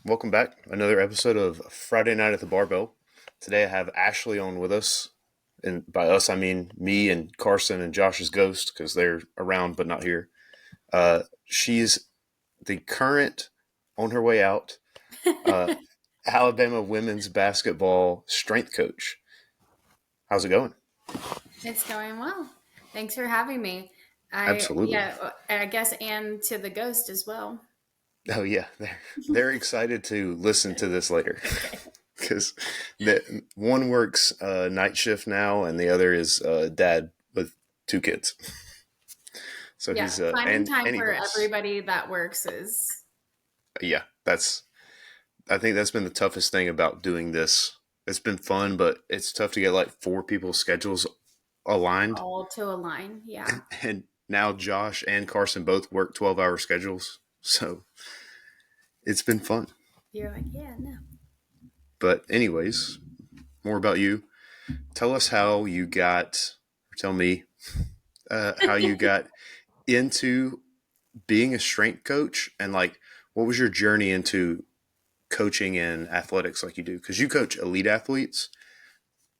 Welcome back. Another episode of Friday Night at the Barbell. Today I have Ashleigh on with us. And by us, I mean me and Carson and Josh's ghost because they're around but not here. She's the current, on her way out, uh, Alabama women's basketball strength coach. How's it going? It's going well. Thanks for having me. I Absolutely. yeah, I guess and to the ghost as well. Oh, yeah. They're excited to listen to this later Okay. because one works night shift now and the other is dad with two kids. So Yeah, he's finding time and he for hosts. everybody that works is Yeah, that's I think that's been the toughest thing about doing this. It's been fun, but it's tough to get like four people's schedules aligned. all to align. Yeah. And now Josh and Carson both work 12-hour schedules. So it's been fun. You're like, yeah, no. But anyways, more about you. Tell us how you got, or tell me how you got into being a strength coach and like what was your journey into coaching in athletics like you do? Because you coach elite athletes.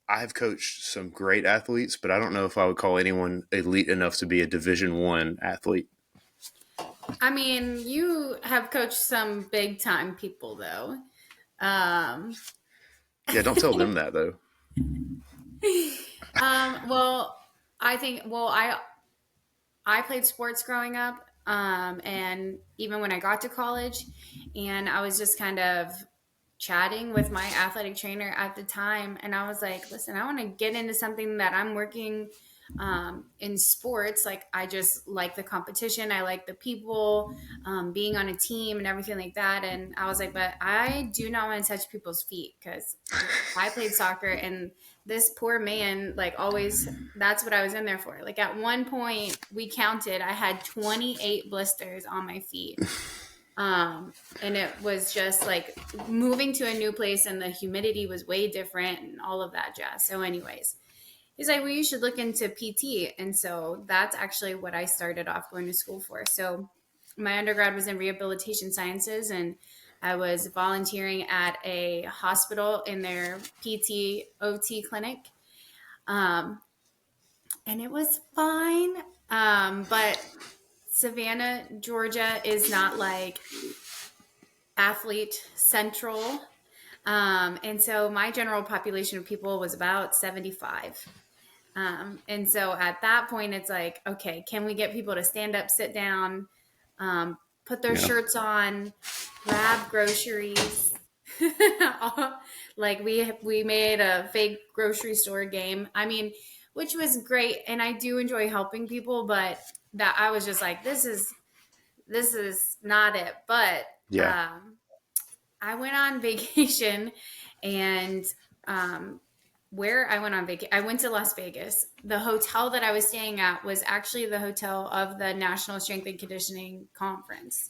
I've coached some great athletes, but I don't know if I would call anyone elite enough to be a Division I athlete. I mean, you have coached some big time people though. Um, Yeah, don't tell them that though. well, I think I played sports growing up, and even when I got to college, and I was just kind of chatting with my athletic trainer at the time, and I was like, "Listen, I want to get into something that I'm working in sports. Like, I just like the competition, I like the people, being on a team, and everything like that." And I was like, "But I do not want to touch people's feet because I played soccer and." This poor man, like always, that's what I was in there for. Like at one point, we counted, I had 28 blisters on my feet. And it was just like moving to a new place and the humidity was way different and all of that jazz. So, anyways, he's like, well, you should look into PT. And so that's actually what I started off going to school for. So, my undergrad was in rehabilitation sciences and I was volunteering at a hospital in their PT OT clinic. Um, and it was fine. But Savannah, Georgia is not like athlete central. And so my general population of people was about 75. And so at that point, it's like, okay, can we get people to stand up, sit down, put their Yeah. shirts on, grab groceries? Like we made a fake grocery store game. I mean, which was great, and I do enjoy helping people, but that I was just like, this is not it. But Yeah. um, I went on vacation and where I went on vacation, I went to Las Vegas. The hotel that I was staying at was actually the hotel of the National Strength and Conditioning Conference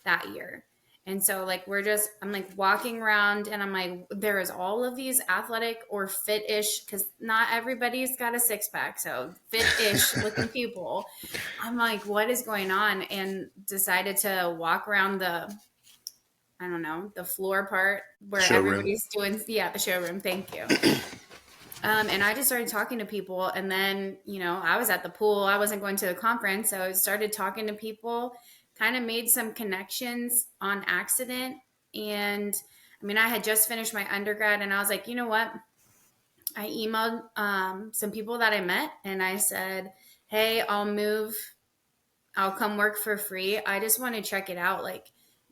that year. And so, like, I'm like walking around and I'm like, there is all of these athletic or fit ish, because not everybody's got a six pack. So, fit ish looking people. I'm like, what is going on? And decided to walk around I don't know, the floor part where Showroom. everybody's doing, yeah, the showroom. Thank you. And I just started talking to people. And then, I was at the pool. I wasn't going to the conference. So I started talking to people, kind of made some connections on accident. And I mean, I had just finished my undergrad and I was like, you know what? I emailed some people that I met and I said, hey, I'll come work for free. I just want to check it out. Like,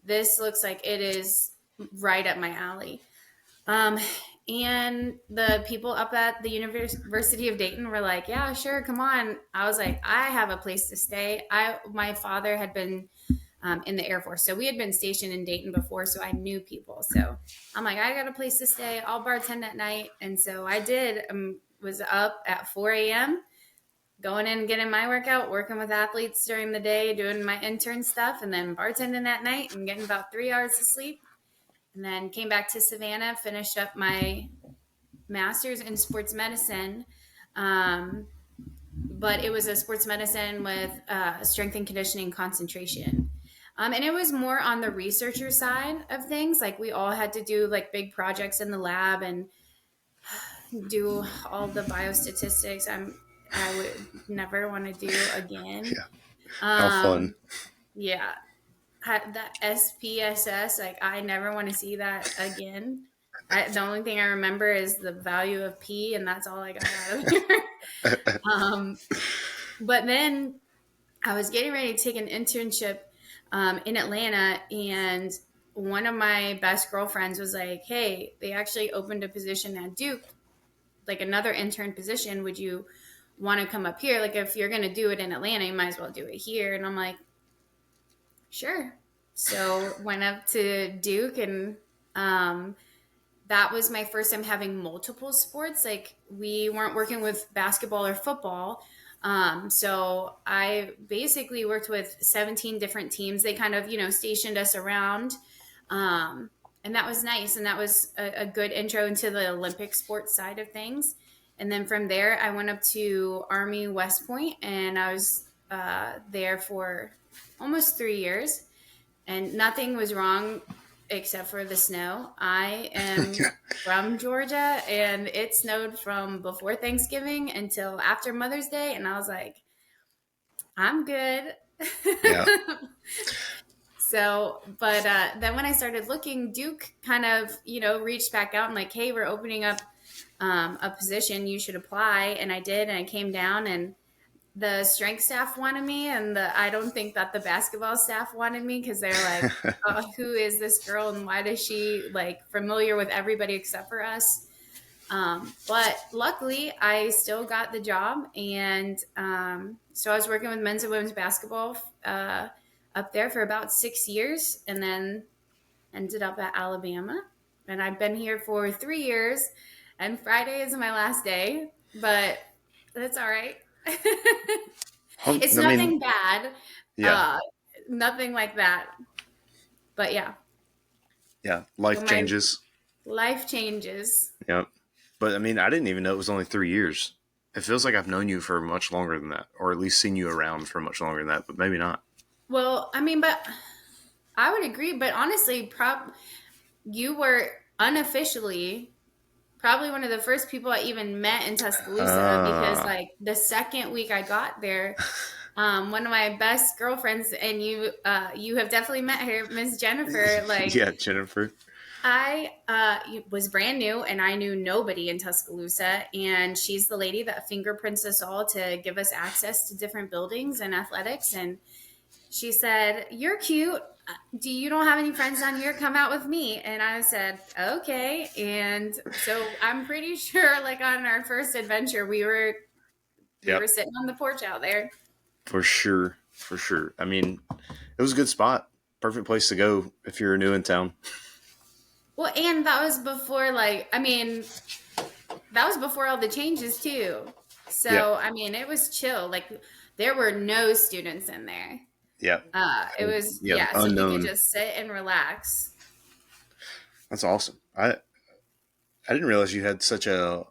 this looks like it is right up my alley. Um, and the people up at the University of Dayton were like, "Yeah, sure, come on." I was like, "I have a place to stay." My father had been in the Air Force, so we had been stationed in Dayton before, so I knew people. So I'm like, "I got a place to stay. I'll bartend at night," and so I did. Was up at 4 a.m. going in and getting my workout, working with athletes during the day, doing my intern stuff, and then bartending at night and getting about 3 hours of sleep and then came back to Savannah, finished up my master's in sports medicine. But it was a sports medicine with strength and conditioning concentration. And it was more on the researcher side of things. Like we all had to do like big projects in the lab and do all the biostatistics. I would never want to do again. Yeah. How fun. Um, yeah, that SPSS, like I never want to see that again. The only thing I remember is the value of P, and that's all I got out of there. um, but then I was getting ready to take an internship in Atlanta, and one of my best girlfriends was like, "Hey, they actually opened a position at Duke, like another intern position. Would you want to come up here? Like, if you're going to do it in Atlanta, you might as well do it here." And I'm like, "Sure." So went up to Duke, and um, that was my first time having multiple sports. Like we weren't working with basketball or football. So I basically worked with 17 different teams. They kind of, stationed us around. Um, and that was nice. And that was a good intro into the Olympic sports side of things. And then from there, I went up to Army West Point, and I was there for almost 3 years, and nothing was wrong except for the snow. I am Yeah. from Georgia, and it snowed from before Thanksgiving until after Mother's Day, and I was like, I'm good. Yeah. So, but then when I started looking, Duke kind of, reached back out and like, hey, we're opening up a position. You should apply. And I did, and I came down, and the strength staff wanted me, and I don't think that the basketball staff wanted me, because they're like, who is this girl, and why does she like familiar with everybody except for us? But luckily, I still got the job, and so I was working with men's and women's basketball up there for about 6 years, and then ended up at Alabama, and I've been here for 3 years, and Friday is my last day, but that's all right. It's I mean, nothing bad, yeah. uh, nothing like that. But yeah, Yeah. so Life my changes. life changes. Yeah. But I mean, I didn't even know it was only 3 years. It feels like I've known you for much longer than that, or at least seen you around for much longer than that, but maybe not. Well, I mean, but I would agree. But honestly, you were unofficially probably one of the first people I even met in Tuscaloosa, because Uh, like the second week I got there, one of my best girlfriends, and you have definitely met her, Miss Jennifer. Like yeah, Jennifer. I was brand new, and I knew nobody in Tuscaloosa, and she's the lady that fingerprints us all to give us access to different buildings and athletics. And she said, "You're cute. Do you don't have any friends down here? Come out with me." And I said, "Okay." And so I'm pretty sure, like on our first adventure, we were Yep. sitting on the porch out there. For sure. For sure. I mean, it was a good spot. Perfect place to go if you're new in town. Well, and that was before, like, I mean, that was before all the changes too. Yep. So I mean, it was chill. Like there were no students in there. Yep. It was, Yeah. yeah, so you could Unknown. just sit and relax. That's awesome. I didn't realize you had such a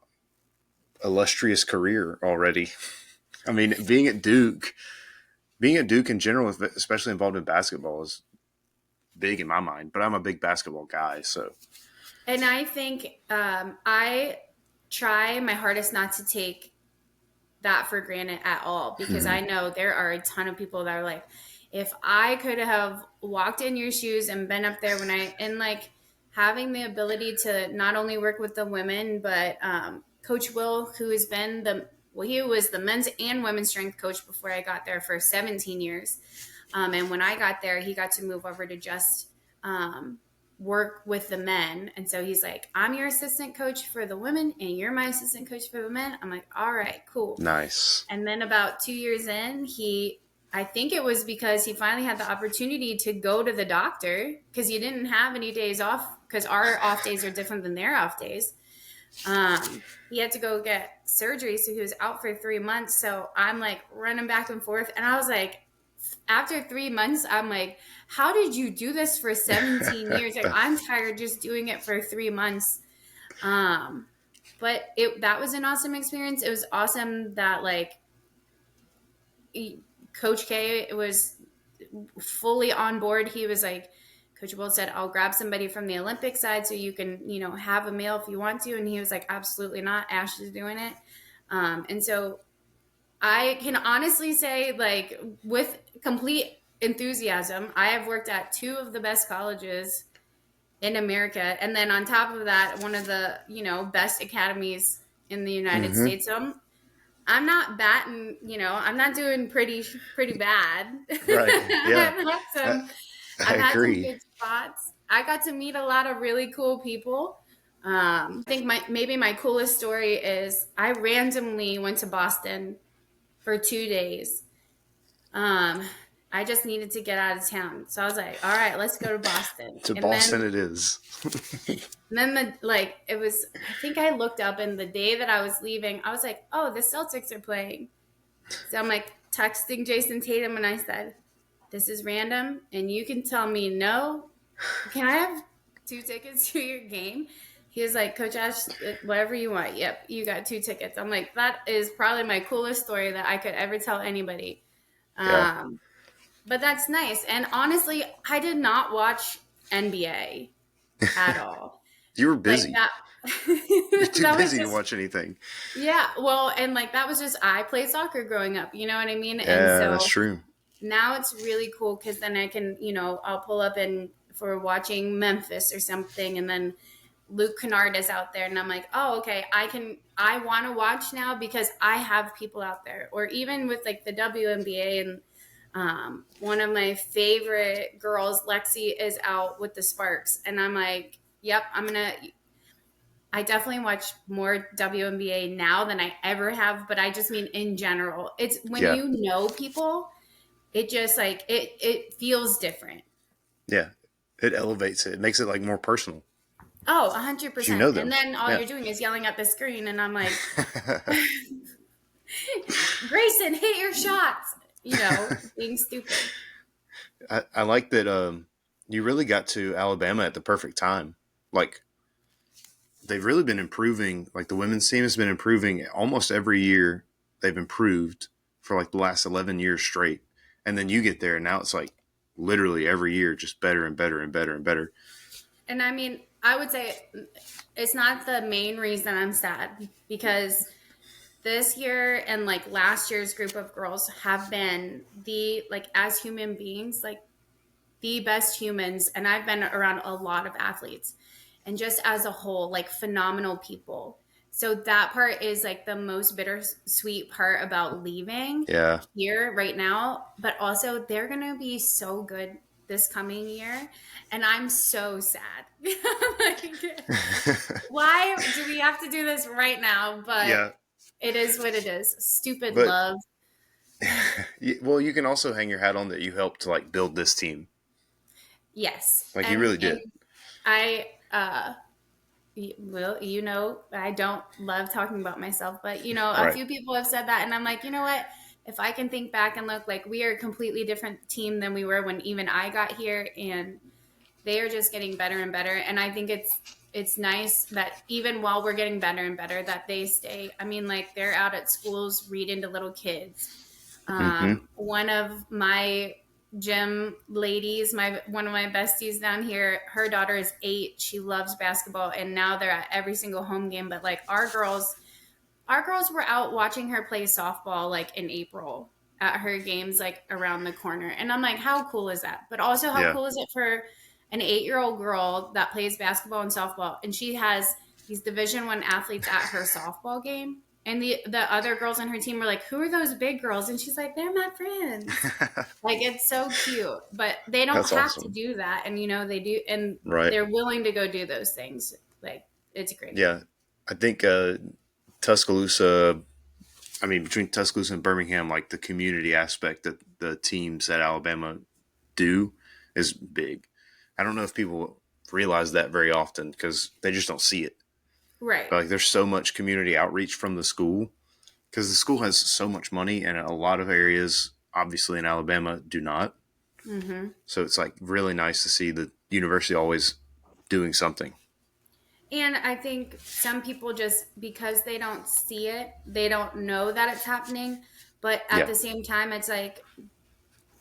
illustrious career already. I mean, being at Duke in general, especially involved in basketball, is big in my mind. But I'm a big basketball guy, so And I think I try my hardest not to take that for granted at all, because mhm. I know there are a ton of people that are like, if I could have walked in your shoes and been up there and like having the ability to not only work with the women, but Coach Will, who has been he was the men's and women's strength coach before I got there for 17 years. And when I got there, he got to move over to just um, work with the men. And so he's like, I'm your assistant coach for the women, and you're my assistant coach for the men. I'm like, all right, cool. Nice. And then about 2 years in, I think it was because he finally had the opportunity to go to the doctor, because he didn't have any days off, because our off days are different than their off days. He had to go get surgery, so he was out for 3 months. So I'm like running back and forth, and I was like, after 3 months, I'm like, how did you do this for 17 years? Like, I'm tired just doing it for 3 months. Um, but that was an awesome experience. It was awesome that like Coach K was fully on board. He was like, Coach Bull said, I'll grab somebody from the Olympic side so you can, have a male if you want to. And he was like, absolutely not. Ash is doing it. And so I can honestly say, like, with complete enthusiasm, I have worked at two of the best colleges in America. And then on top of that, one of the, best academies in the United Mm-hmm. States. So I'm not batting, I'm not doing pretty bad. Right. Yeah. I, I I've had some agree. good spots. I got to meet a lot of really cool people. I think maybe my coolest story is I randomly went to Boston for 2 days. Um, I just needed to get out of town, so I was like, "All right, let's go to Boston." To And then, Boston it is. it was. I think I looked up, and the day that I was leaving, I was like, "Oh, the Celtics are playing." So I'm like texting Jason Tatum, and I said, "This is random, and you can tell me no. Can I have 2 tickets to your game?" He was like, Coach Ash, whatever you want. Yep, you got 2 tickets. I'm like, that is probably my coolest story that I could ever tell anybody. Yeah. Um, but that's nice. And honestly, I did not watch NBA at all. You were Like busy. that, You're too that was busy to just, watch anything. yeah. Well, and like that was just, I played soccer growing up. You know what I mean? And Yeah, that's so true. now it's really cool because then I can, I'll pull up and for watching Memphis or something, and then Luke Kennard is out there, and I'm like, oh, okay, I want to watch now because I have people out there, or even with like the WNBA and one of my favorite girls, Lexi, is out with the Sparks, and I'm like, yep, I definitely watch more WNBA now than I ever have, but I just mean in general. It's when Yeah. you know people, it just like it feels different. Yeah. It elevates it. It makes it like more personal. Oh, Because you 100%. know And them. then all Yeah. you're doing is yelling at the screen, and I'm like, Grayson, hit your shots. Being stupid. I like that you really got to Alabama at the perfect time. Like they've really been improving. Like the women's team has been improving almost every year. They've improved for like the last 11 years straight. And then you get there and now it's like literally every year just better and better and better and better. And I mean, I would say it's not the main reason I'm sad because this year and like last year's group of girls have been like as human beings, like the best humans. And I've been around a lot of athletes and just as a whole, like phenomenal people. So that part is like the most bittersweet part about leaving Yeah. here right now. But also, they're going to be so good this coming year. And I'm so sad. Like, why do we have to do this right now? But Yeah. it is what it is. Stupid But love. well, you can also hang your hat on that you helped to like build this team. Yes. Like you And really did. I well, I don't love talking about myself, but a Right. few people have said that, and I'm like, you know what? If I can think back and look, like we are a completely different team than we were when even I got here, and they are just getting better and better. And I think it's nice that even while we're getting better and better, that they stay. I mean, like they're out at schools reading to little kids. Mm-hmm. One of my gym ladies, one of my besties down here, her daughter is 8. She loves basketball, and now they're at every single home game. But like our girls were out watching her play softball like in April at her games like around the corner. And I'm like, how cool is that? But also how Yeah. cool is it for an 8-year-old girl that plays basketball and softball and she has these Division 1 athletes at her softball game? And the other girls on her team were like, who are those big girls? And she's like, they're my friends. Like it's so cute. But they don't That's have to awesome. do that. And they do and Right. they're willing to go do those things. Like it's great. Yeah. I think Tuscaloosa, I mean, between Tuscaloosa and Birmingham, like the community aspect that the teams at Alabama do is big. I don't know if people realize that very often because they just don't see it. Right. But like, there's so much community outreach from the school because the school has so much money, and a lot of areas, obviously in Alabama, do not. Mm-hmm. So it's like really nice to see the university always doing something. And I think some people just because they don't see it, they don't know that it's happening. But at Yeah. the same time, it's like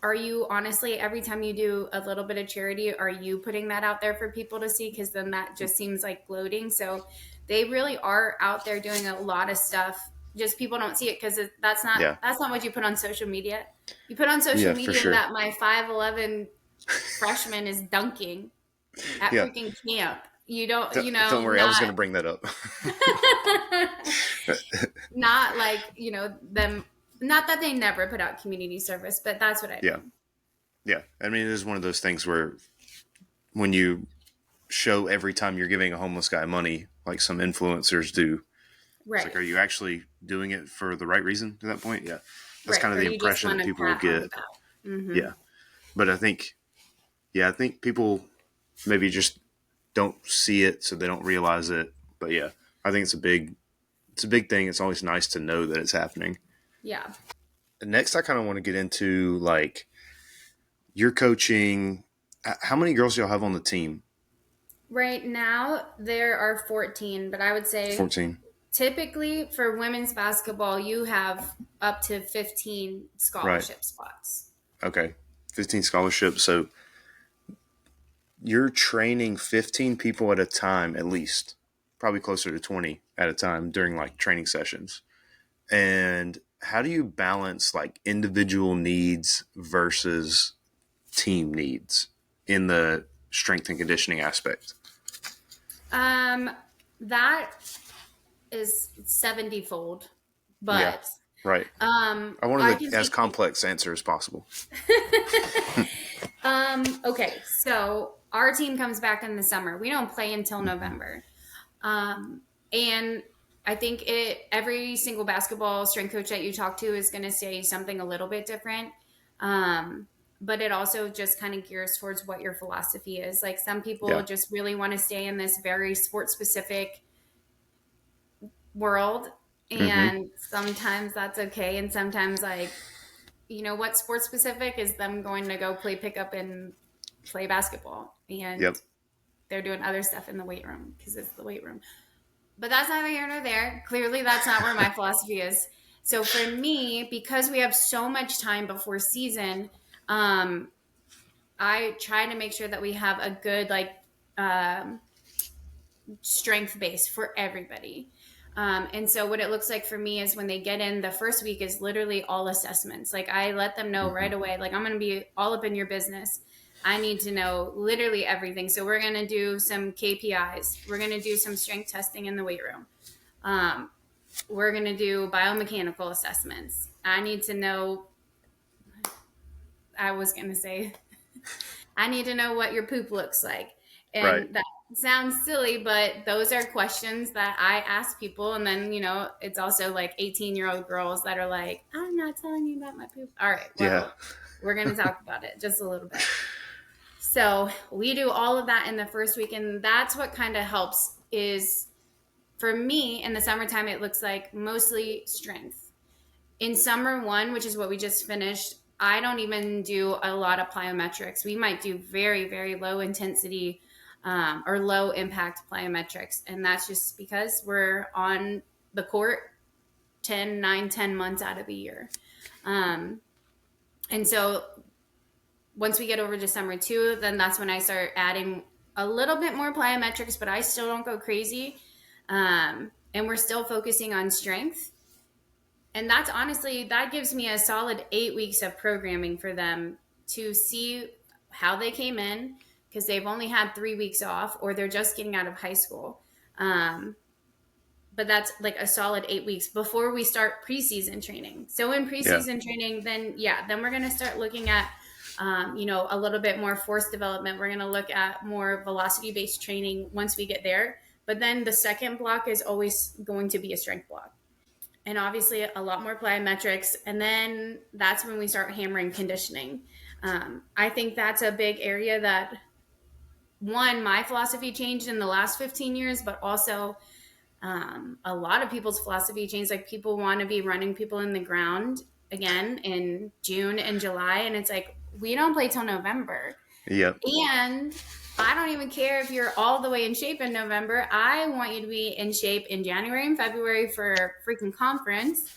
are you honestly, every time you do a little bit of charity, are you putting that out there for people to see? Because then that just seems like gloating. So they really are out there doing a lot of stuff. Just people don't see it because Yeah. that's not what you put on social media. You put on social Yeah, for media sure. that my 5'11" freshman is dunking at Yeah. freaking camp. You don't, Don't worry. I was going to bring that up. not like, them, not that they never put out community service, but that's what I Yeah. mean. Yeah. I mean, it is one of those things where when you show every time you're giving a homeless guy money, like some influencers do, it's like, Right. are you actually doing it for the right reason to that point? Yeah. That's kind Right. of Or the you just impression want that a people will pat on the get. back. Mm-hmm. Yeah. But I think people maybe just don't see it, so they don't realize it. But yeah, I think it's a big thing. It's always nice to know that it's happening. Yeah. Next, I kind of want to get into like your coaching. How many girls do y'all have on the team? Right now, there are 14, but I would say 14. typically for women's basketball, you have up to 15 Right. scholarship spots. Okay. 15 scholarships. So you're training 15 people at a time, at least, probably closer to 20 at a time during like training sessions. And how do you balance like individual needs versus team needs in the strength and conditioning aspect? Um, that is 70-fold, Yeah. but Right. I I wanted can the as take you. complex answer as possible. Okay, so our team comes back in the summer. We don't play until Mm-hmm. November. And I think every single basketball strength coach that you talk to is going to say something a little bit different. Um, but it also just kind of gears towards what your philosophy is. Like some people Yeah. just really want to stay in this very sports specific world. Mm-hmm. And sometimes that's okay. And sometimes, like, what sports specific is them going to go play pickup and play basketball. And Yep. they're doing other stuff in the weight room because it's the weight room. But that's neither here nor there. Clearly, that's not where my philosophy is. So for me, because we have so much time before season, um, I try to make sure that we have a good um, strength base for everybody. And so what it looks like for me is when they get in, the first week is literally all assessments. Like I let them know Mm-hmm. right away, like I'm going to be all up in your business. I need to know literally everything. So we're going to do some KPIs. We're going to do some strength testing in the weight room. Um, we're going to do biomechanical assessments. I need to know, I was going to say, I need to know what your poop looks like. Right. And that sounds silly, but those are questions that I ask people. And then, it's also like 18-year-old girls that are like, I'm not telling you about my poop. All right, Yeah. well, we're going to talk about it just a little bit. So we do all of that in the first week. And that's what kind of helps is for me in the summertime, it looks like mostly strength. In summer one, which is what we just finished, I don't even do a lot of plyometrics. We might do very, very low intensity or low impact plyometrics. And that's just because we're on the court 10 months out of the year. And so once we get over to summer two, then that's when I start adding a little bit more plyometrics, but I still don't go crazy. And we're still focusing on strength. And that's honestly, that gives me a solid 8 weeks of programming for them to see how they came in because they've only had 3 weeks off or they're just getting out of high school. But that's like a solid 8 weeks before we start preseason training. So in Yeah. preseason training, then we're going to start looking at, a little bit more force development. We're going to look at more velocity based training once we get there. But then the second block is always going to be a strength block and obviously a lot more plyometrics. And then that's when we start hammering conditioning. I think that's a big area that, one, my philosophy changed in the last 15 years, but also a lot of people's philosophy changed. Like people want to be running people in the ground again in June and July. And it's like, we don't play till November. Yep. And I don't even care if you're all the way in shape in November. I want you to be in shape in January and February for freaking conference.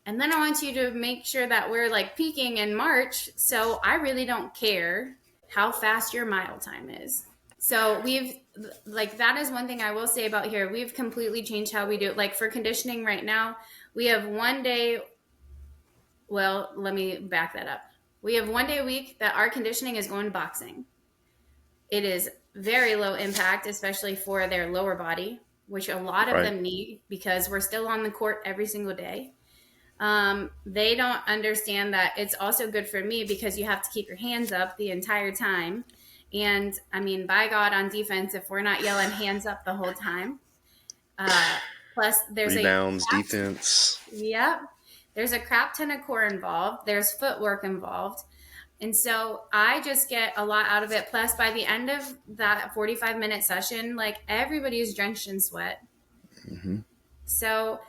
And then I want you to make sure that we're like peaking in March. So I really don't care how fast your mile time is. So we've like that is one thing I will say about here. We've completely changed how we do it. Like for conditioning right now, we have one day. Well, let me back that up. We have one day a week that our conditioning is going to boxing. It is very low impact, especially for their lower body, which a lot of Right. them need because we're still on the court every single day. They don't understand that it's also good for me because you have to keep your hands up the entire time. And I mean, by God, on defense, if we're not yelling hands up the whole time, uh, plus there's a Rebounds, defense. yep, there's a crap ton of core involved. There's footwork involved. And so I just get a lot out of it. Plus, by the end of that 45-minute session, like everybody is drenched in sweat. Hmm. So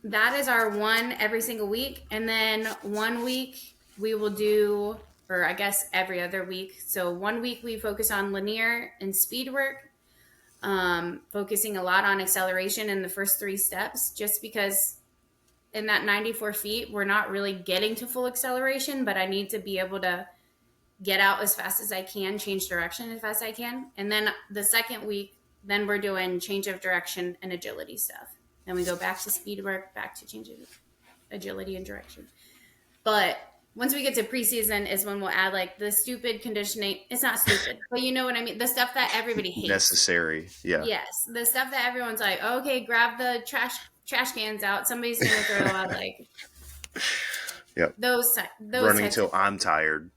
that is our one every single week. And then one week we will do, or I guess every other week. So one week we focus on linear and speed work, focusing a lot on acceleration in the first three steps, just because in that 94 feet, we're not really getting to full acceleration, but I need to be able to get out as fast as I can, change direction as fast as I can. And then the second week, then we're doing change of direction and agility stuff. Then we go back to speed work, back to change of agility and direction. But once we get to preseason is when we'll add like the stupid conditioning. It's not stupid, but you know what I mean? The stuff that everybody hates. Necessary. Yeah. Yes. The stuff that everyone's like, okay, grab the trash cans out. Somebody's gonna throw out like Yep. those Running types of till I'm things. tired.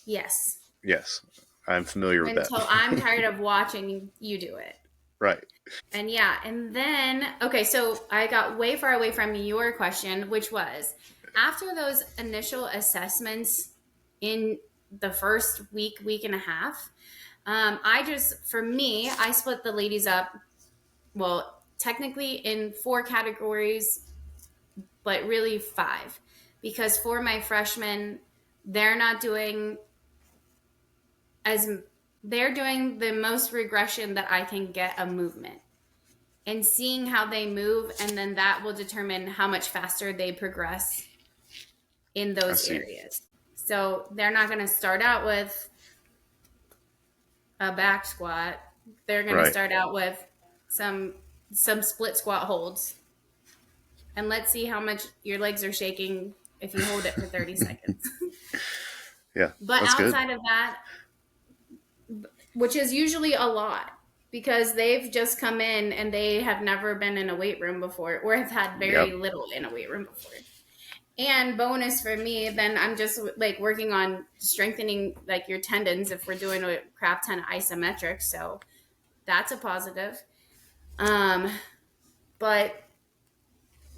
Yes. Yes. I'm familiar with that. Until I'm tired of watching you do it. Right. And yeah, and then okay, so I got way far away from your question, which was after those initial assessments in the first week, week and a half, I just for me, I split the ladies up. Well, technically in four categories, but really five, because for my freshmen, they're not doing as they're doing the most regression that I can get a movement and seeing how they move, and then that will determine how much faster they progress in I those see. areas. So they're not going to start out with a back squat. They're going to Right. start out with some some split squat holds, and let's see how much your legs are shaking if you hold it for 30 seconds. Yeah. But That's good. outside of that, which is usually a lot because they've just come in and they have never been in a weight room before or have had very Yep. little in a weight room before. And bonus for me, then I'm just like working on strengthening like your tendons if we're doing a crap ton of isometrics. So that's a positive. Um, but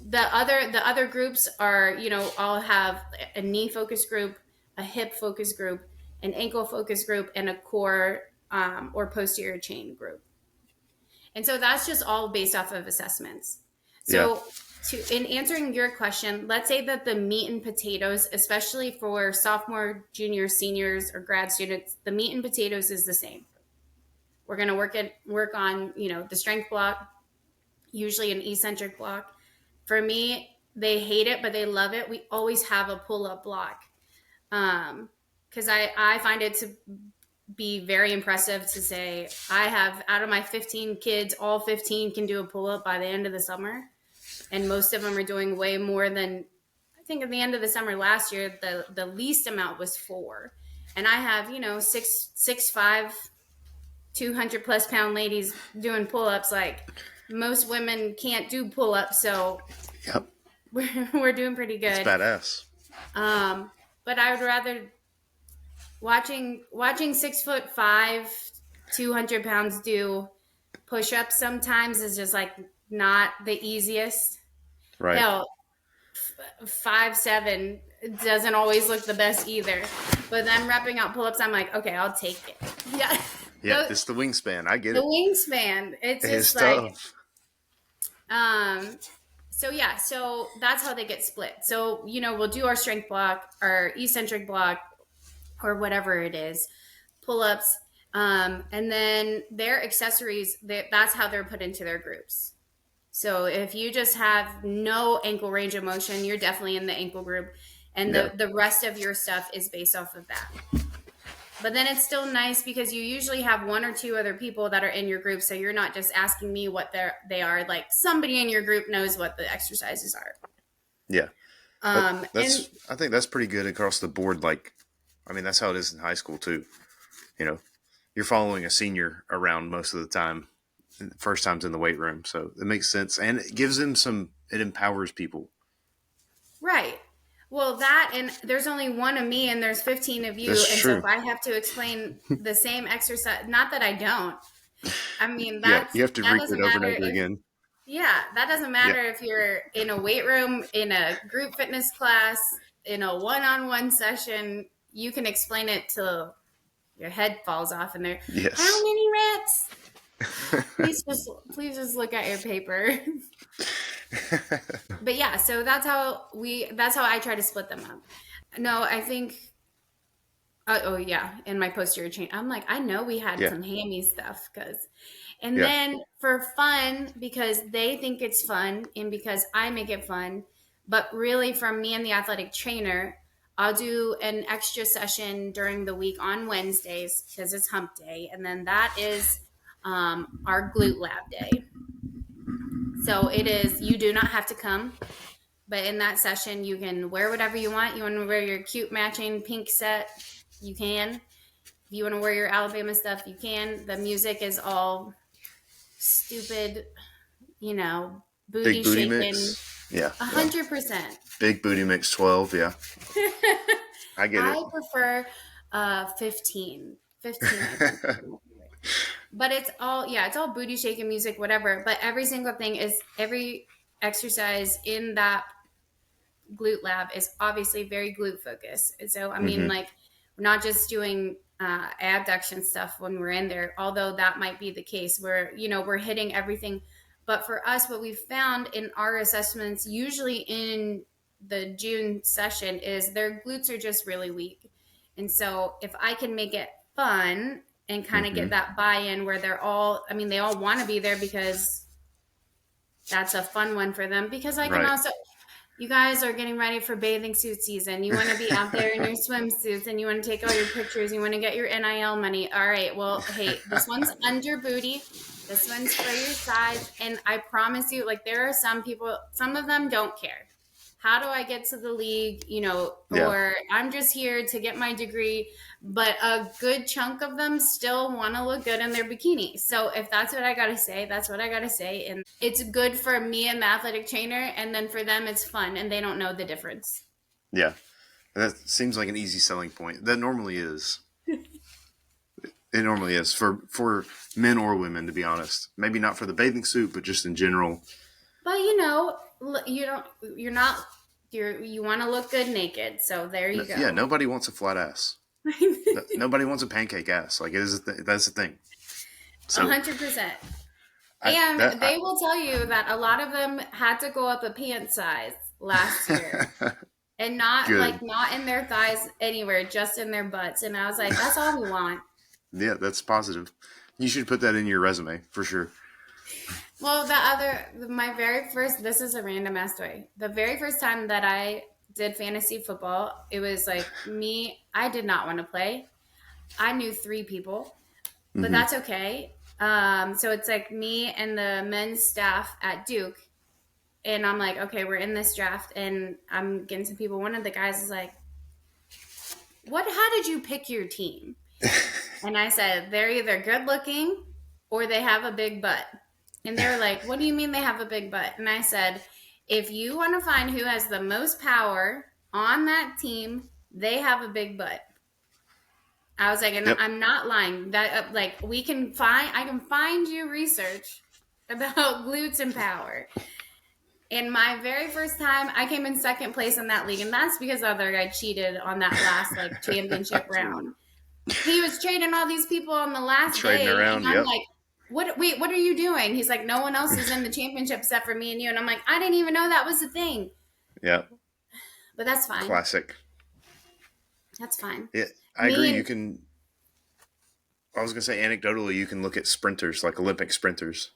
the other groups are, I'll have a knee focus group, a hip focus group, an ankle focus group, and a core or posterior chain group. And so that's just all based off of assessments. Yeah. So in answering your question, let's say that the meat and potatoes, especially for sophomore, junior, seniors, or grad students, the meat and potatoes is the same. We're going to work on, the strength block, usually an eccentric block. For me, they hate it, but they love it. We always have a pull up block. Because I find it to be very impressive to say I have out of my 15 kids, all 15 can do a pull up by the end of the summer. And most of them are doing way more than I think at the end of the summer last year, the least amount was four. And I have, six, 5, 200 plus pound ladies doing pull ups. Like most women can't do pull ups. So Yep. we're doing pretty It's good. badass. But I would rather watching 6'5", 200 pounds do push ups sometimes is just like not the easiest. Right. Hell, 5'7" doesn't always look the best either. But then repping out pull ups, I'm like, okay, I'll take it. Yeah. Yeah. It's the wingspan. I get The it. wingspan. It's It's just like tough. um so yeah, so that's how they get split. So, we'll do our strength block, our eccentric block, or whatever it is, pull-ups, and then their accessories, that's how they're put into their groups. So if you just have no ankle range of motion, you're definitely in the ankle group. And Yeah. the rest of your stuff is based off of that. But then it's still nice because you usually have one or two other people that are in your group. So you're not just asking me what they are. Like somebody in your group knows what the exercises are. Yeah. And I think that's pretty good across the board. Like, I mean, that's how it is in high school too. You know, you're following a senior around most of the time, first times in the weight room. So it makes sense. And it gives them it empowers people. right. Well, that and there's only one of me and there's 15 of you. That's And so true. if I have to explain the same exercise, not that I don't, I mean, Yeah. You have to that read doesn't it over and matter over if, again. yeah, that doesn't Yeah. matter if you're in a weight room, in a group fitness class, in a one on one session. You can explain it till your head falls off and they're, how Yes. many reps? Please just look at your paper. But yeah, so that's how I try to split them up. No, I think oh yeah, in my posterior chain. I'm like, I know we had Yeah. some hammy stuff because and Yeah. then for fun, because they think it's fun and because I make it fun, but really from me and the athletic trainer, I'll do an extra session during the week on Wednesdays because it's hump day. And then that is our glute lab day. So it is, you do not have to come, but in that session, you can wear whatever you want. You want to wear your cute matching pink set, you can. If you want to wear your Alabama stuff, you can. The music is all stupid, you know, Big booty booty shaking, mix. Yeah. Yeah. 100%. Big booty mix 12. Yeah. I get I it. prefer 15. 15, I think. But it's all, yeah, it's all booty shaking music, whatever. But every single thing is, every exercise in that glute lab is obviously very glute focused. And so, I mean, hmm like, we're not just doing abduction stuff when we're in there, although that might be the case where, you know, we're hitting everything. But for us, what we've found in our assessments, usually in the June session, is their glutes are just really weak. And so, if I can make it fun and kind of get hmm that buy in where they're all, I mean, they all want to be there because that's a fun one for them. Because I can Right. also, you guys are getting ready for bathing suit season. You want to be out there in your swimsuits and you want to take all your pictures. You want to get your NIL money. All right. Well, hey, this one's under booty. This one's for your size. And I promise you, like, there are some people, some of them don't care. How do I get to the league? You know, Yeah. or I'm just here to get my degree. But a good chunk of them still want to look good in their bikini. So if that's what I got to say, that's what I got to say. And it's good for me and the athletic trainer. And then for them, it's fun and they don't know the difference. Yeah. That seems like an easy selling point. That normally is. It normally is for men or women, to be honest. Maybe not for the bathing suit, but just in general. But you know, you don't, you're not, you want to look good naked. So there you Yeah, go. nobody wants a flat ass. Nobody wants a pancake ass. Like it is. That's the thing. A So 100%. I that And they will tell you that a lot of them had to go up a pant size last year. I And not good. like not in their thighs anywhere, just in their butts. And I was like, that's all we want. Yeah, that's positive. You should put that in your resume for sure. Well, my very first, this is a random ass story. The very first time that I did fantasy football, it was like me, I did not want to play. I knew three people, but hmm that's okay. So it's like me and the men's staff at Duke. And I'm like, okay, we're in this draft and I'm getting some people. One of the guys is like, how did you pick your team? And I said, they're either good looking or they have a big butt. And they were like, what do you mean they have a big butt? And I said, if you want to find who has the most power on that team, they have a big butt. I was like, and Yep. I'm not lying. That like I can find you research about glutes and power. And my very first time, I came in second place in that league, and that's because the other guy cheated on that last like championship round. He was trading all these people on the last Trading day, and around. I'm Yep. like, "What? Wait, what are you doing?" He's like, "No one else is in the championship except for me and you." And I'm like, "I didn't even know that was a thing." Yeah. But that's fine. Classic. That's fine. Yeah, I agree. Me You and can. I was gonna say anecdotally, you can look at sprinters like Olympic sprinters.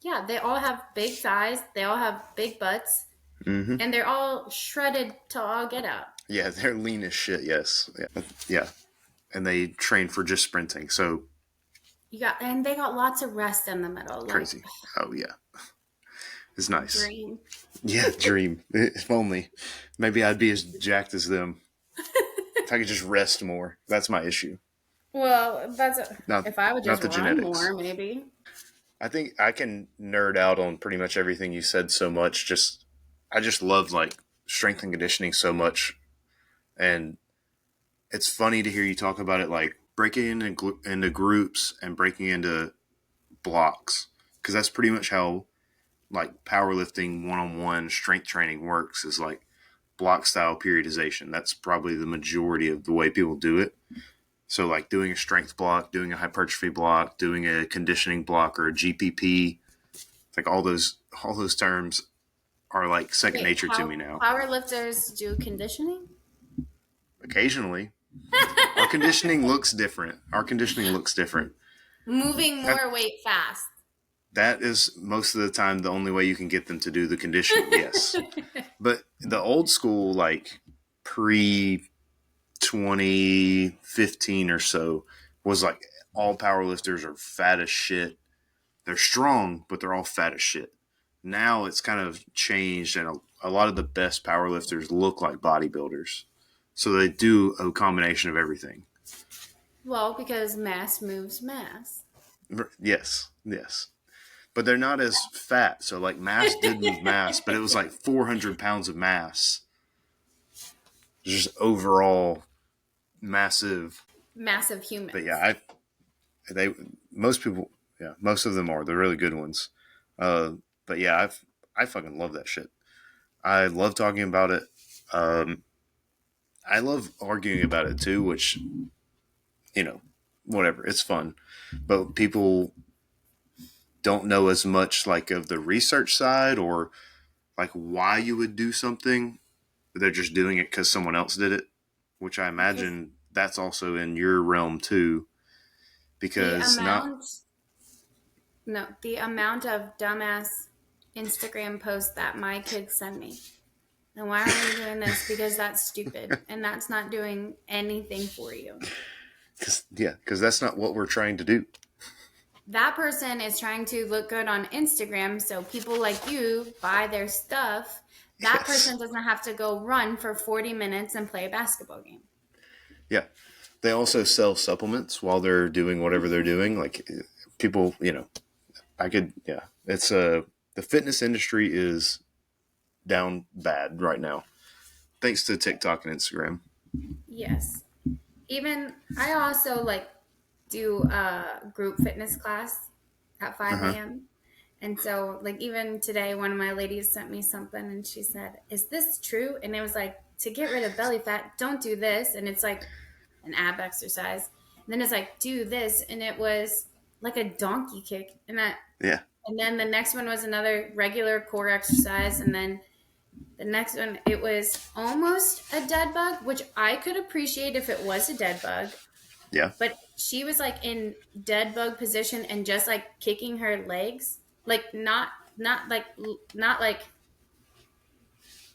Yeah, they all have big thighs, they all have big butts, Mm-hmm. and they're all shredded to all get out. Yeah, they're lean as shit. Yes. Yeah. And they train for just sprinting. So And they got lots of rest in the middle, like crazy. Oh yeah, it's nice. dream. Yeah, dream. If only. Maybe I'd be as jacked as them. If I could just rest more. That's my issue. Well, Not if I would not just the run genetics. more, maybe. I think I can nerd out on pretty much everything you said so much. Just I just love like strength and conditioning so much, and it's funny to hear you talk about it like breaking into groups and breaking into blocks because that's pretty much how like powerlifting one-on-one strength training works is like block style periodization. That's probably the majority of the way people do it. So like doing a strength block, doing a hypertrophy block, doing a conditioning block or a GPP, like all those terms are like second Wait, nature to me now. power lifters do conditioning? Occasionally, our conditioning looks different. Our conditioning looks different. Moving That more weight fast. that is most of the time the only way you can get them to do the conditioning. Yes, but the old school like pre 2015 or so was like all powerlifters are fat as shit. They're strong, but they're all fat as shit. Now it's kind of changed, and a lot of the best powerlifters look like bodybuilders. So they do a combination of everything. Well, because mass moves mass. Yes, yes. But they're not as fat. So, like, mass did move mass, but it was like 400 pounds of mass. Just overall massive. Massive But humans. yeah, they most people, yeah, most of them are. They're really good ones. Uh, but yeah, I fucking love that shit. I love talking about it. Um, I love arguing about it too, which you know, whatever. It's fun, but people don't know as much like of the research side or like why you would do something. They're just doing it because someone else did it, which I Because imagine that's also in your realm too. the Because not amount, no, the amount of dumbass Instagram posts that my kids send me. And why are you doing this? Because that's stupid and that's not doing anything for you. because that's not what we're trying to do. That person is trying to look good on Instagram so people like you buy their stuff. That Yes, person doesn't have to go run for 40 minutes and play a basketball game. yeah. They also sell supplements while they're doing whatever they're doing. Like people, I could, yeah. It's the fitness industry is down bad right now, thanks to TikTok and Instagram. Yes. Even I also like do a group fitness class at Uh 5 huh. a.m. And so, like, even today, one of my ladies sent me something and she said, "Is this true?" And it was like, to get rid of belly fat, don't do this. And it's like an ab exercise. And then it's like, do this. And it was like a donkey kick. Yeah. And then the next one was another regular core exercise. And then the next one, it was almost a dead bug, which I could appreciate if it was a dead bug. Yeah. But she was like in dead bug position and just like kicking her legs, like not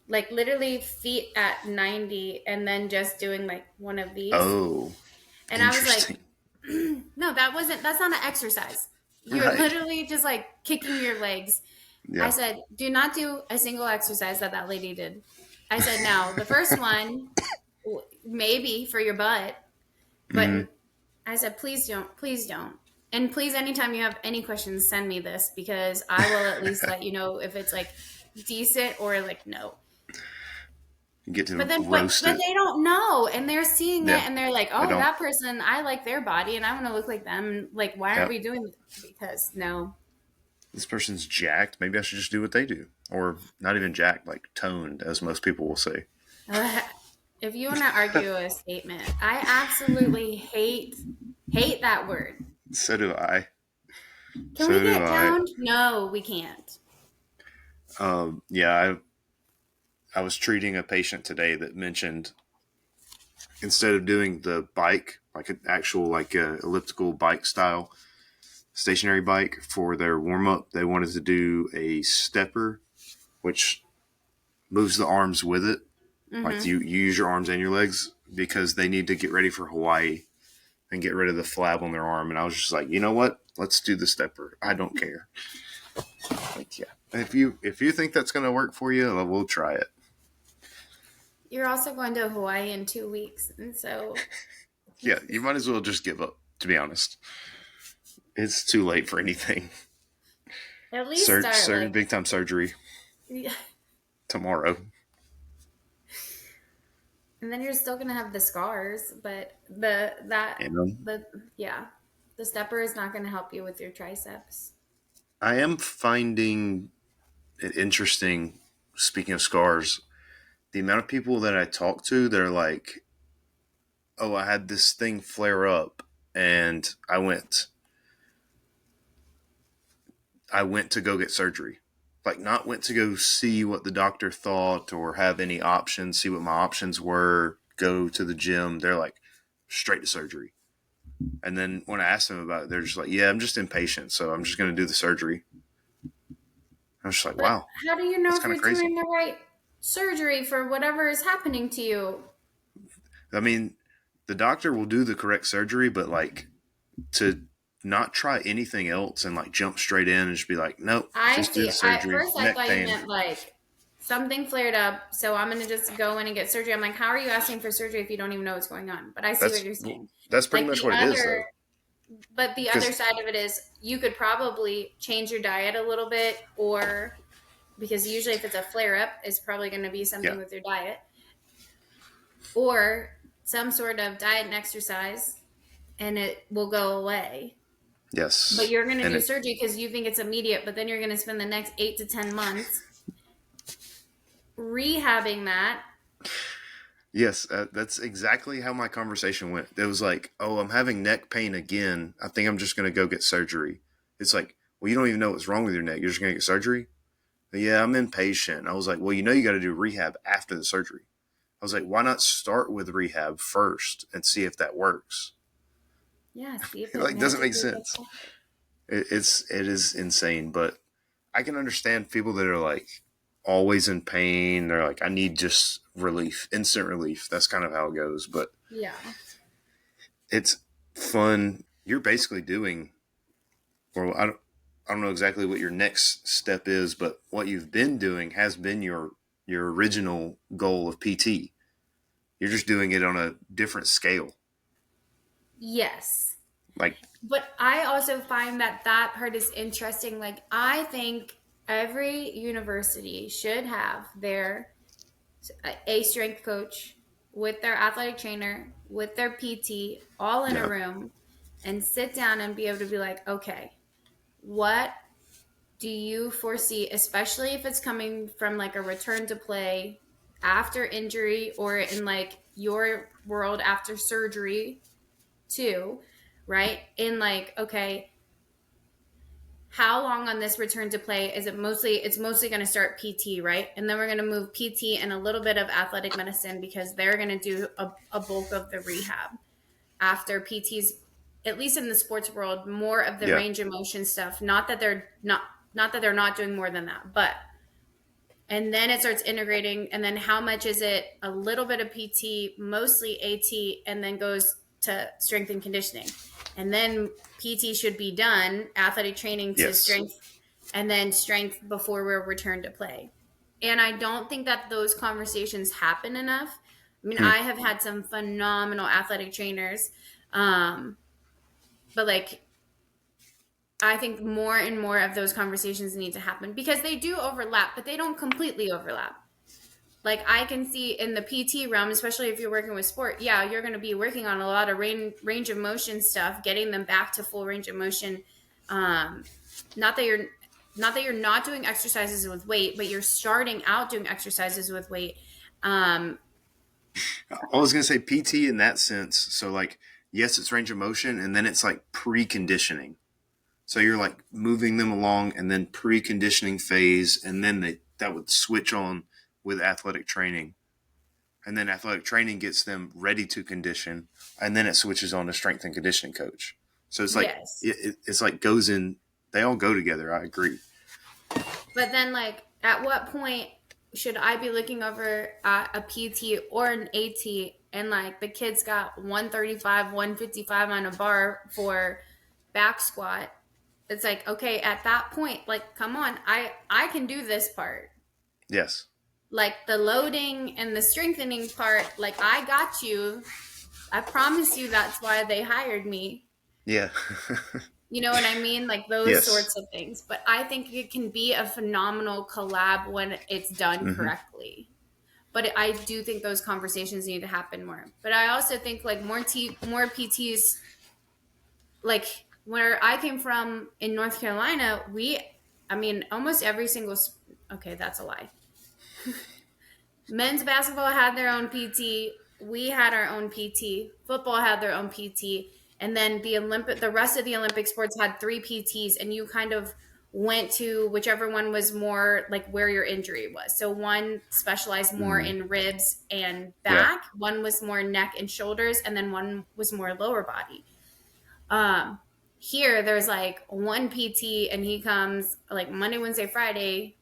like literally feet at 90 and then just doing like one of these. Oh, And I was like, interesting. no, that's not an exercise. You're Right. literally just like kicking your legs. I Yeah. said, do not do a single exercise that lady did. I said, now the first one, maybe for your butt, Mm-hmm. but I said, please don't, please don't. And please, anytime you have any questions, send me this because I will at least let you know if it's like decent or like no. You get But to then, roast but it. they don't know, and they're seeing it, Yeah. and they're like, They "Oh, don't. that person, I like their body, and I want to look like them." Like, why aren't Yep. we doing this? Because no, This person's jacked. Maybe I should just do what they do, or not even jacked, like toned, as most people will say. if you want to argue a statement, I absolutely hate that word. So do I. Can we So do get I. toned? No, we can't. Yeah. I was treating a patient today that mentioned instead of doing the bike, like an actual like elliptical bike style, stationary bike for their warm up. They wanted to do a stepper, which moves the arms with it. Like Mm-hmm. you use your arms and your legs because they need to get ready for Hawaii and get rid of the flab on their arm. And I was just like, you know what? Let's do the stepper. I don't care. Like, yeah. If you think that's gonna work for you, we'll try it. You're also going to Hawaii in 2 weeks, and so Yeah, you might as well just give up. To be honest, it's too late for anything. at least start like, Big time surgery yeah. tomorrow. And then you're still gonna have the scars, but And the yeah, the stepper is not gonna help you with your triceps. I am finding it interesting. Speaking of scars, the amount of people that I talk to that are like, "Oh, I had this thing flare up, and I went to go get surgery." Like, not went to go see what the doctor thought or have any options, see what my options were, go to the gym. They're like, straight to surgery. And then when I asked them about it, they're just like, yeah, I'm just impatient, so I'm just going to do the surgery. I was just like, But wow, how do you know that's if kind of you're crazy. doing the right surgery for whatever is happening to you? I mean, the doctor will do the correct surgery, but like to not try anything else and like jump straight in and just be like, nope, I just do see. the At surgery, first, I neck thought you pain. meant like something flared up, so I'm gonna just go in and get surgery. I'm like, how are you asking for surgery if you don't even know what's going on? But I see what That's you're saying. that's pretty Like much the what it is, other, though. but the other Because side of it is you could probably change your diet a little bit, or because usually if it's a flare up, it's probably going to be yeah, something with your diet, or some sort of diet and exercise, and it will go away. But yes, you're going to and do it surgery because you think it's immediate, but then you're going to spend the next 8 to 10 months rehabbing that. yes, that's exactly how my conversation went. It was like, oh, I'm having neck pain again. I think I'm just going to go get surgery. It's like, well, you don't even know what's wrong with your neck. You're just going to get surgery. Yeah, I'm impatient. I was like, well, you got to do rehab after the surgery. I was like, why not start with rehab first and see if that works? Yeah, see if It it like doesn't make magically sense. gets. It is insane, but I can understand people that are like always in pain. They're like, I need just relief, instant relief. That's kind of how it goes. But Yeah. it's fun. You're basically doing, or I don't know exactly what your next step is, but what you've been doing has been your original goal of PT. You're just doing it on a different scale. Yes. Like, But I also find that that part is interesting. Like, I think every university should have their a strength coach with their athletic trainer, with their PT, all in a yeah, room and sit down and be able to be like, okay, what do you foresee, especially if it's coming from like a return to play after injury or in like your world after surgery too, right? In like, okay, how long on this return to play is it's mostly going to start PT, right? And then we're going to move PT and a little bit of athletic medicine because they're going to do a bulk of the rehab after PT's, at least in the sports world, more of the yeah, range of motion stuff. Not that they're not doing more than that, but and then it starts integrating, and then how much is it? A little bit of PT, mostly AT, and then goes to strength and conditioning, and then PT should be done, athletic training to yes. strength, and then strength before we're returned to play. And I don't think that those conversations happen enough. I mean, Hmm. I have had some phenomenal athletic trainers, um, but like I think more and more of those conversations need to happen because they do overlap, but they don't completely overlap. Like I can see in the PT realm, especially if you're working with sport, yeah, you're going to be working on a lot of range of motion stuff, getting them back to full range of motion. Um, not that you're not doing exercises with weight, but you're starting out doing exercises with weight. Um, I was gonna say PT in that sense. So like, yes, it's range of motion, and then it's like preconditioning. So you're like moving them along, and then preconditioning phase, and then that would switch on with athletic training, and then athletic training gets them ready to condition, and then it switches on to strength and conditioning coach. So it's like Yes. it's like goes in. They all go together. I agree. But then, like, at what point should I be looking over at a PT or an AT and, like, the kid's got 135, 155 on a bar for back squat? It's like, okay, at that point, like, come on, I can do this part. Yes. Like the loading and the strengthening part, like, I got you. I promise you that's why they hired me. Yeah. You know what I mean? Like those Yes. sorts of things. But I think it can be a phenomenal collab when it's done Hmm. correctly. But I do think those conversations need to happen more. But I also think like more PTs, like where I came from in North Carolina, I mean, almost every single, okay, that's a lie. Men's basketball had their own PT. We had our own PT. Football had their own PT. And then the rest of the Olympic sports had three PTs, and you kind of went to whichever one was more like where your injury was. So one specialized more Mm. in ribs and Yeah. back, one was more neck and shoulders, and then one was more lower body. Um, Here there's like one PT, and he comes like Monday, Wednesday, Friday,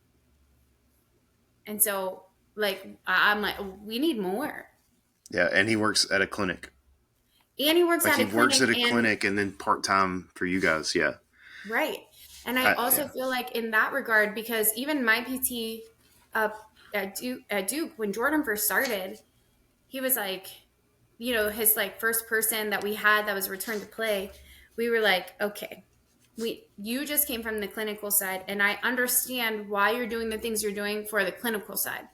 and so like I'm like, we need more. Yeah. And he works at a clinic. And he works Like at he a works clinic, at a and clinic and then part time for you guys. Yeah. right. And I also Yeah. feel like in that regard, because even my PT up at Duke, when Jordan first started, he was like, you know, his like first person that we had that was returned to play, we were like, okay, you just came from the clinical side, and I understand why you're doing the things you're doing for the clinical side.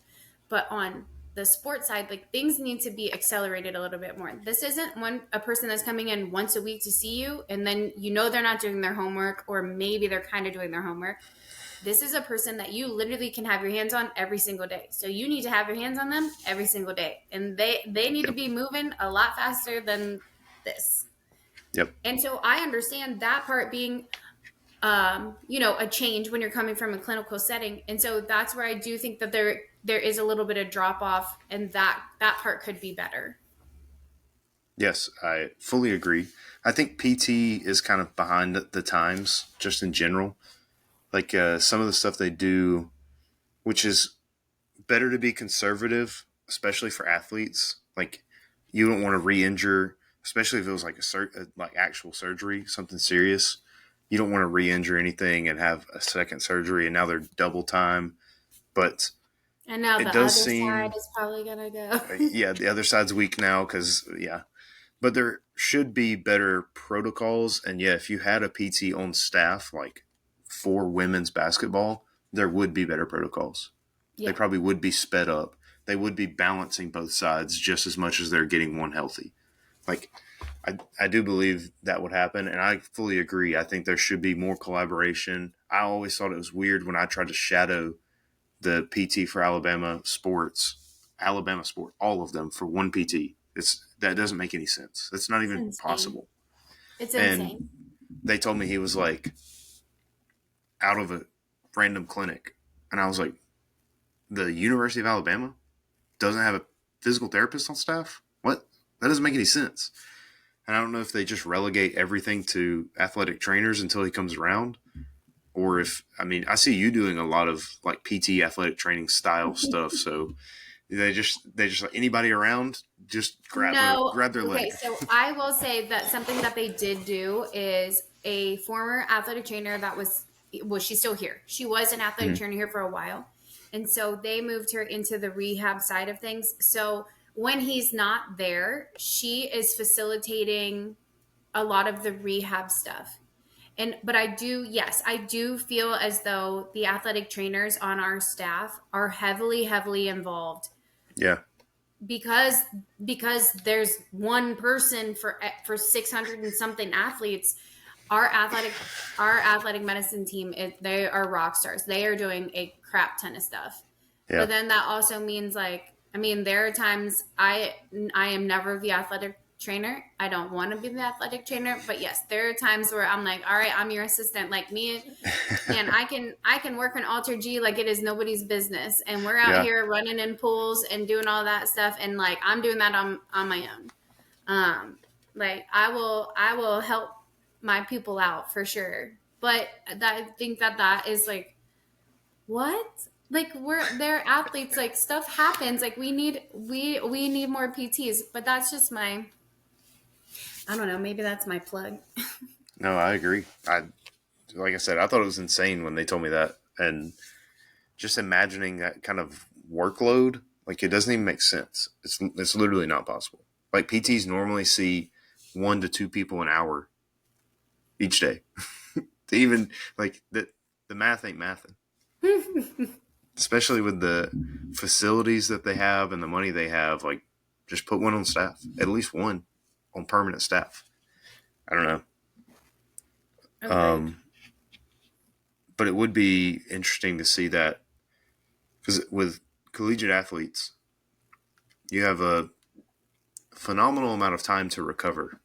But on the sports side, like things need to be accelerated a little bit more. This isn't a person that's coming in once a week to see you, and then you know they're not doing their homework, or maybe they're kind of doing their homework. This is a person that you literally can have your hands on every single day. So you need to have your hands on them every single day, and they need to Yep. be moving a lot faster than this. Yep. And so I understand that part being you know, a change when you're coming from a clinical setting. And so that's where I do think that there is a little bit of drop off, and that part could be better. Yes. I fully agree. I think PT is kind of behind the times just in general. Like some of the stuff they do, which is better to be conservative, especially for athletes. Like you don't want to re-injure, especially if it was like like actual surgery, something serious. You don't want to re-injure anything and have a second surgery, and now they're double time. But And now it the does other side seem, is probably gonna go. yeah, the other side's weak now because yeah. But there should be better protocols, and yeah, if you had a PT on staff, like for women's basketball, there would be better protocols. They Yeah. probably would be sped up. They would be balancing both sides just as much as they're getting one healthy. Like, I do believe that would happen, and I fully agree. I think there should be more collaboration. I always thought it was weird when I tried to shadow the PT for Alabama sport, all of them for one PT. That doesn't make any sense. That's not It's even insane. possible. It's And insane. they told me he was like out of a random clinic, and I was like, the University of Alabama doesn't have a physical therapist on staff? What? That doesn't make any sense. And I don't know if they just relegate everything to athletic trainers until he comes around, or if I mean I see you doing a lot of like PT athletic training style stuff. So they just like anybody around, just No. grab their Okay, leg. so I will say that something that they did do is a former athletic trainer that she's still here. She was an athletic Mhm. trainer here for a while. And so they moved her into the rehab side of things. So when he's not there, she is facilitating a lot of the rehab stuff. And but yes, I do feel as though the athletic trainers on our staff are heavily involved Yeah, because there's one person for 600 and something athletes. Our athletic medicine team, they are rock stars. They are doing a crap ton of stuff. yeah, But then that also means, like, I mean, there are times I am never the athletic trainer. I don't want to be the athletic trainer, but yes, there are times where I'm like, all right, I'm your assistant. Like man, I can work an alter G like it is nobody's business, and we're out yeah, here running in pools and doing all that stuff, and like I'm doing that on my own. Um, like I will help my pupil out for sure. But I think that that is like, what? Like, they're athletes. Like, stuff happens. Like, we need more PTs. But that's just my, I don't know. Maybe that's my plug. No, I agree. Like I said, I thought it was insane when they told me that, and just imagining that kind of workload, like it doesn't even make sense. It's literally not possible. Like PTs normally see 1 to 2 people an hour each day. To even like the math ain't mathing, especially with the facilities that they have and the money they have. Like, just put one on staff, at least one on permanent staff. I don't know. Agreed. Um, but it would be interesting to see that, because with collegiate athletes, you have a phenomenal amount of time to recover,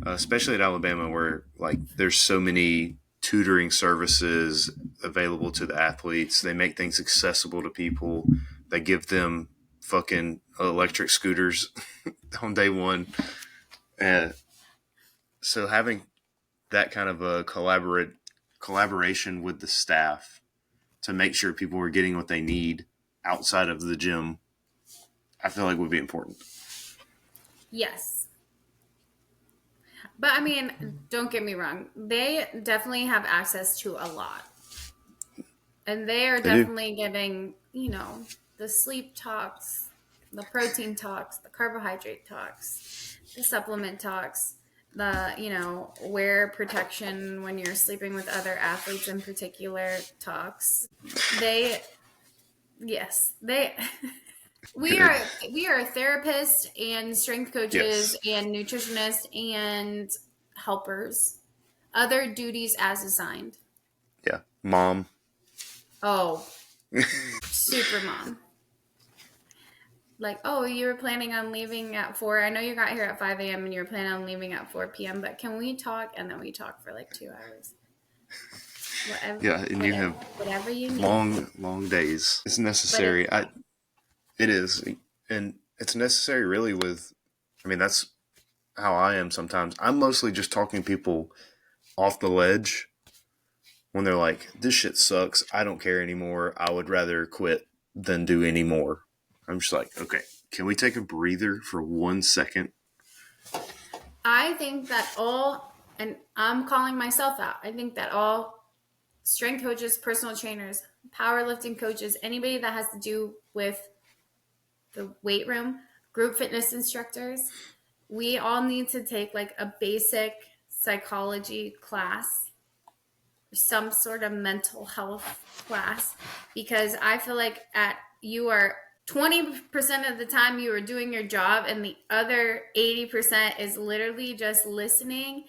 especially at Alabama, where like there's so many tutoring services available to the athletes. They make things accessible to people. They give them fucking electric scooters on day one, and so having that kind of a collaboration with the staff to make sure people are getting what they need outside of the gym, I feel like would be important. Yes. But I mean, don't get me wrong. They definitely have access to a lot. And they are They do. definitely getting, the sleep talks, the protein talks, the carbohydrate talks, the supplement talks, the, wear protection when you're sleeping with other athletes in particular talks. They, yes, they, we are therapists and strength coaches Yes. and nutritionists and helpers. Other duties as assigned. Yeah. Mom. Oh, super mom. Like, oh, you were planning on leaving at 4. I know you got here at 5 a.m. and you were planning on leaving at 4 p.m., but can we talk? And then we talk for like 2 hours. Whatever, Yeah, and you whatever, have whatever you need. long days. It's But it's necessary. fun. It is, and it's necessary really with. I mean, that's how I am sometimes. I'm mostly just talking people off the ledge when they're like, "This shit sucks. I don't care anymore. I would rather quit than do any more." I'm just like, okay, can we take a breather for 1 second? I think that and I'm calling myself out, I think that all strength coaches, personal trainers, powerlifting coaches, anybody that has to do with the weight room, group fitness instructors, we all need to take like a basic psychology class, some sort of mental health class, because I feel like at you are 20% of the time you are doing your job and the other 80% is literally just listening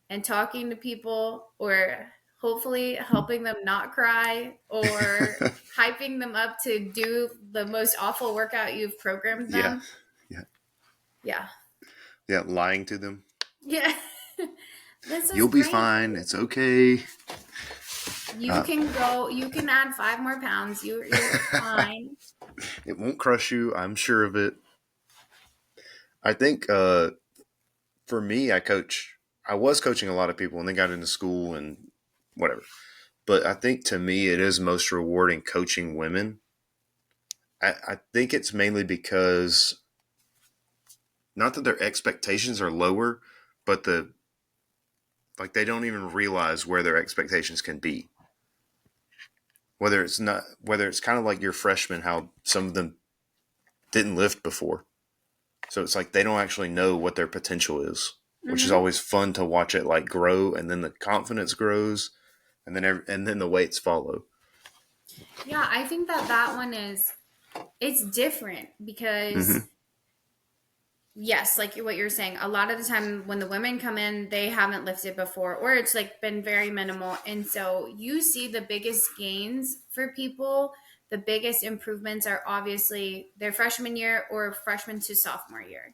and talking to people, or hopefully helping them not cry, or hyping them up to do the most awful workout you've programmed Yeah, them. yeah, Yeah. yeah. Lying to them. Yeah. This is You'll be great. fine. It's okay. You Uh, can go, you can add 5 more pounds. You're fine. it won't crush you. I'm sure of it. I think for me, I was coaching a lot of people and then got into school and whatever. But I think to me, it is most rewarding coaching women. I think it's mainly because not that their expectations are lower, but they don't even realize where their expectations can be. Whether it's kind of like your freshmen, how some of them didn't lift before. So it's like they don't actually know what their potential is, which is Mm-hmm. always fun to watch it like grow, and then the confidence grows, and then the weights follow. Yeah, I think that that one is, it's different because Mm-hmm. yes, like what you're saying, a lot of the time when the women come in, they haven't lifted before, or it's like been very minimal. And so you see the biggest gains for people, the biggest improvements are obviously their freshman year or freshman to sophomore year.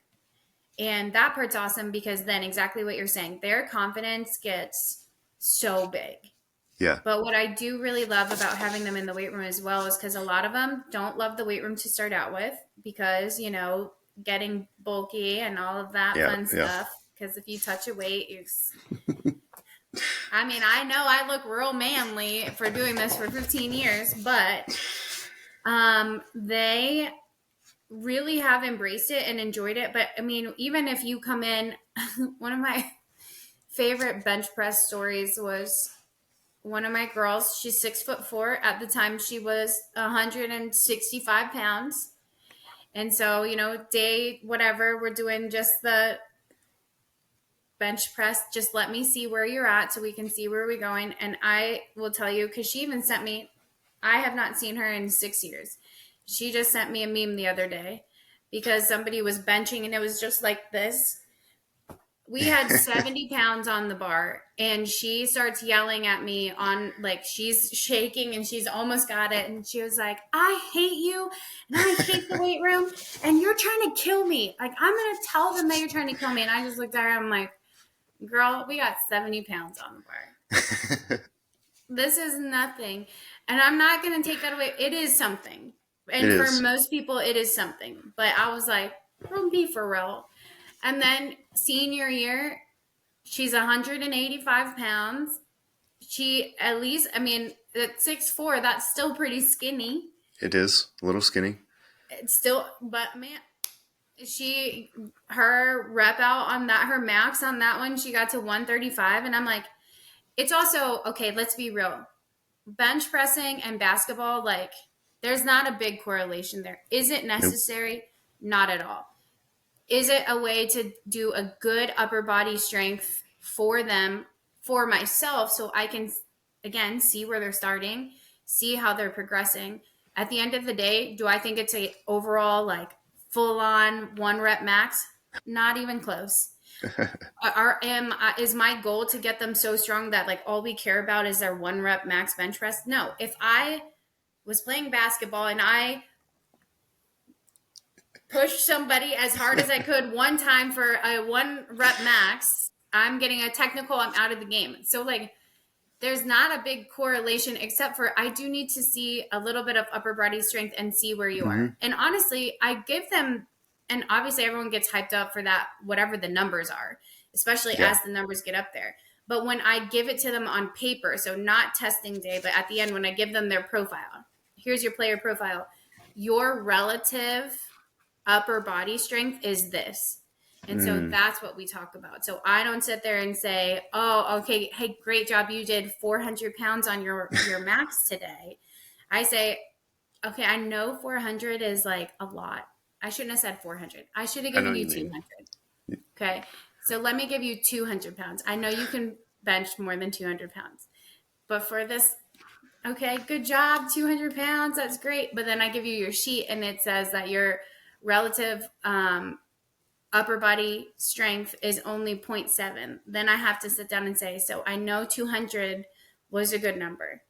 And that part's awesome because then exactly what you're saying, their confidence gets so big. Yeah, But what I do really love about having them in the weight room as well is because a lot of them don't love the weight room to start out with because, getting bulky and all of that yeah, fun yeah. stuff because if you touch a weight, I mean, I know I look real manly for doing this for 15 years, but they really have embraced it and enjoyed it. But I mean, even if you come in, one of my favorite bench press stories was one of my girls. She's 6'4". At the time, she was 165 pounds. And so, day whatever, we're doing just the bench press. Just let me see where you're at so we can see where we're going. And I will tell you, because she even sent me, I have not seen her in 6 years. She just sent me a meme the other day because somebody was benching and it was just like this. We had 70 pounds on the bar, and she starts yelling at me on, like, she's shaking and she's almost got it. And she was like, I hate you and I hate the weight room and you're trying to kill me. Like, I'm going to tell them that you're trying to kill me. And I just looked at her. I'm like, girl, we got 70 pounds on the bar. This is nothing. And I'm not going to take that away. It is something. It And for is. most people, it is something. But I was like, don't be for real. And then senior year, she's 185 pounds. She at least, I mean, at 6'4", that's still pretty skinny. It is a little skinny. It's still, but man, her rep out on that, her max on that one, she got to 135. And I'm like, it's also, okay, let's be real. Bench pressing and basketball, like, there's not a big correlation there. Is it necessary? Nope. Not at all. Is it a way to do a good upper body strength for them, for myself, so I can, again, see where they're starting, see how they're progressing? At the end of the day, do I think it's a overall, like, full-on 1-rep max? Not even close. Is my goal to get them so strong that, like, all we care about is their 1-rep max bench press? No. If I was playing basketball and I push somebody as hard as I could one time for a 1-rep max, I'm getting a technical, I'm out of the game. So, like, there's not a big correlation, except for I do need to see a little bit of upper body strength and see where you are. And honestly, I give them, and obviously everyone gets hyped up for that, whatever the numbers are, especially as the numbers get up there. But when I give it to them on paper, so not testing day, but at the end, when I give them their profile, here's your player profile, your relative upper body strength is this. And so that's what we talk about. So I don't sit there and say, oh, okay, hey, great job. You did 400 pounds on your max today. I say, okay, I know 400 is like a lot. I shouldn't have said 400. I should have given you 200. Okay. So let me give you 200 pounds. I know you can bench more than 200 pounds. But for this, okay, good job, 200 pounds. That's great. But then I give you your sheet and it says that your relative upper body strength is only 0.7. Then I have to sit down and say, so I know 200 was a good number,